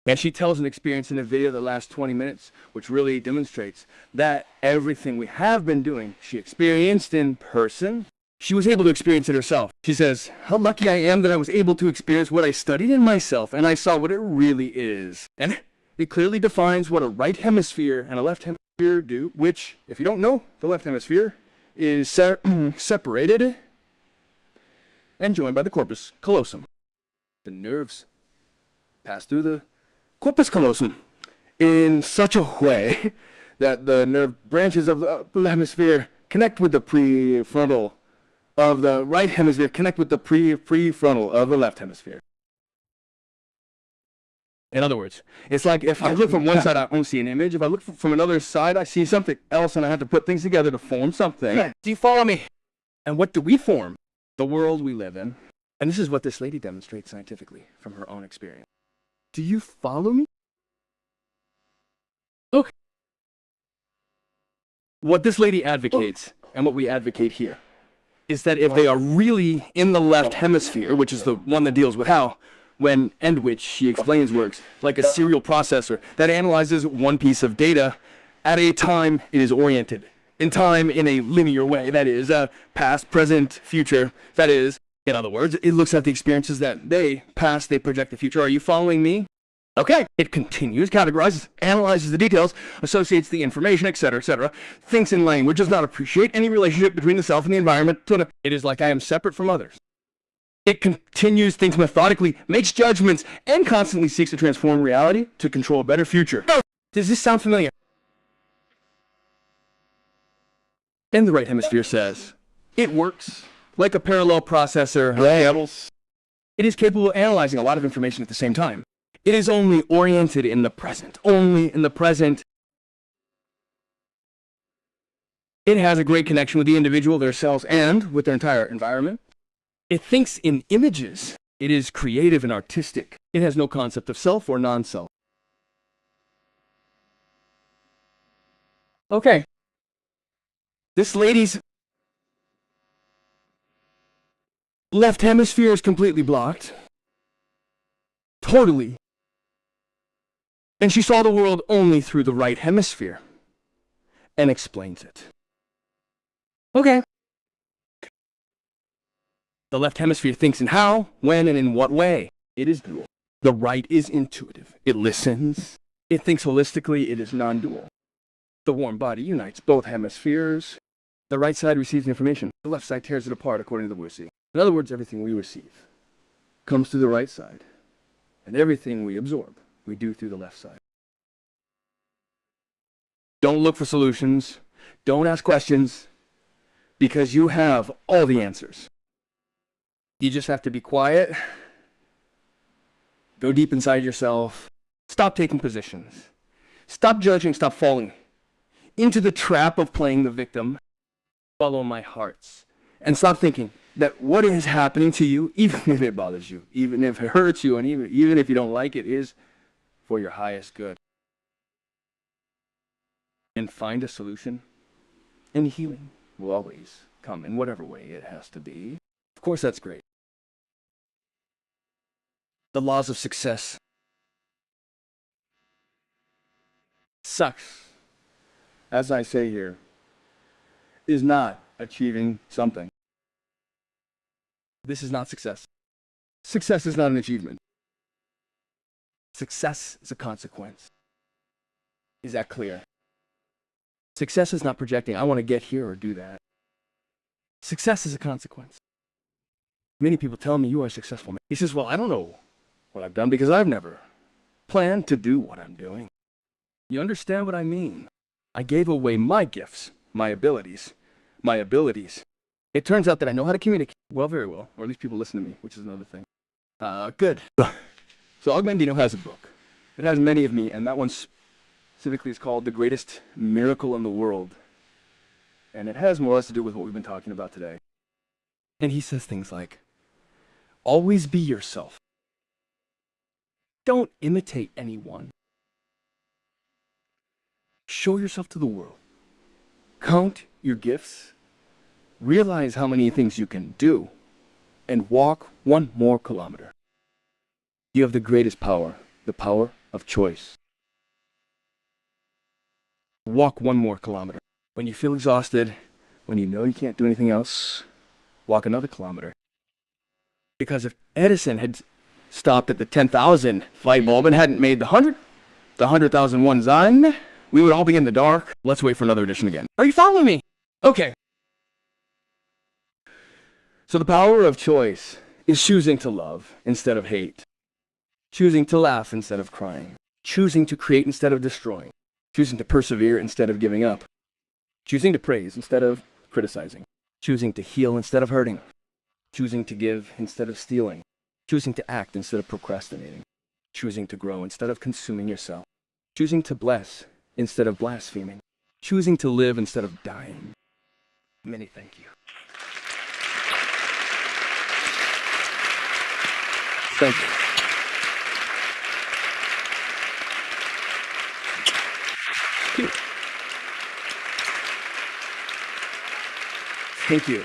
And she tells an experience in a video that lasts 20 minutes, which really demonstrates that everything we have been doing, she experienced in person. She was able to experience it herself. She says, how lucky I am that I was able to experience what I studied in myself, and I saw what it really is. And it clearly defines what a right hemisphere and a left hemisphere do, which, if you don't know, the left hemisphere is separated and joined by the corpus callosum. The nerves pass through the corpus callosum in such a way that the nerve branches of the hemisphere connect with the prefrontal of the right hemisphere, connect with the prefrontal of the left hemisphere. In other words, it's like if I look from one side, I don't see an image. If I look from another side, I see something else, and I have to put things together to form something. Do you follow me? And what do we form? The world we live in. And this is what this lady demonstrates scientifically from her own experience. Do you follow me? Okay. What this lady advocates, and what we advocate here, is that if they are really in the left hemisphere, which is the one that deals with how, when, and which she explains works, like a serial processor that analyzes one piece of data at a time it is oriented. In time in a linear way, that is, past, present, future, that is, in other words, it looks at the experiences that they project the future. Are you following me? Okay. It continues, categorizes, analyzes the details, associates the information, etc., etc., thinks in language, does not appreciate any relationship between the self and the environment. It is like I am separate from others. It continues, thinks methodically, makes judgments, and constantly seeks to transform reality to control a better future. Does this sound familiar? And the right hemisphere says, it works like a parallel processor. It is capable of analyzing a lot of information at the same time. It is only oriented in the present, only in the present. It has a great connection with the individual, their selves, and with their entire environment. It thinks in images. It is creative and artistic. It has no concept of self or non-self. Okay. This lady's left hemisphere is completely blocked. Totally. And she saw the world only through the right hemisphere and explains it. Okay. The left hemisphere thinks in how, when, and in what way. It is dual. The right is intuitive. It listens. It thinks holistically. It is non-dual. The warm body unites both hemispheres. The right side receives information. The left side tears it apart according to the Wuxi. In other words, everything we receive comes through the right side. And everything we absorb, we do through the left side. Don't look for solutions. Don't ask questions. Because you have all the answers. You just have to be quiet. Go deep inside yourself. Stop taking positions. Stop judging. Stop falling into the trap of playing the victim. Follow my hearts. And stop thinking that what is happening to you, even if it bothers you, even if it hurts you, and even if you don't like it, is for your highest good. And find a solution. And healing will always come in whatever way it has to be. Of course, that's great. The laws of success. Sucks, as I say here, is not achieving something. This is not success. Success is not an achievement. Success is a consequence. Is that clear? Success is not projecting, I want to get here or do that. Success is a consequence. Many people tell me you are a successful man. He says, well, I don't know what I've done because I've never planned to do what I'm doing. You understand what I mean? I gave away my gifts, my abilities. It turns out that I know how to communicate well, very well, or at least people listen to me, which is another thing. Good. So Augmentino has a book. It has many of me, and that one specifically is called The Greatest Miracle in the World. And it has more or less to do with what we've been talking about today. And he says things like, always be yourself. Don't imitate anyone. Show yourself to the world. Count your gifts. Realize how many things you can do. And walk 1 more kilometer. You have the greatest power, the power of choice. Walk 1 more kilometer. When you feel exhausted, when you know you can't do anything else, walk another kilometer. Because if Edison had stopped at the 10,000 light bulb and hadn't made the 100,001 design, we would all be in the dark. Let's wait for another edition again. Are you following me? Okay. So the power of choice is choosing to love instead of hate. Choosing to laugh instead of crying. Choosing to create instead of destroying. Choosing to persevere instead of giving up. Choosing to praise instead of criticizing. Choosing to heal instead of hurting. Choosing to give instead of stealing. Choosing to act instead of procrastinating. Choosing to grow instead of consuming yourself. Choosing to bless instead of blaspheming. Choosing to live instead of dying. Many thank you. Thank you. Thank you.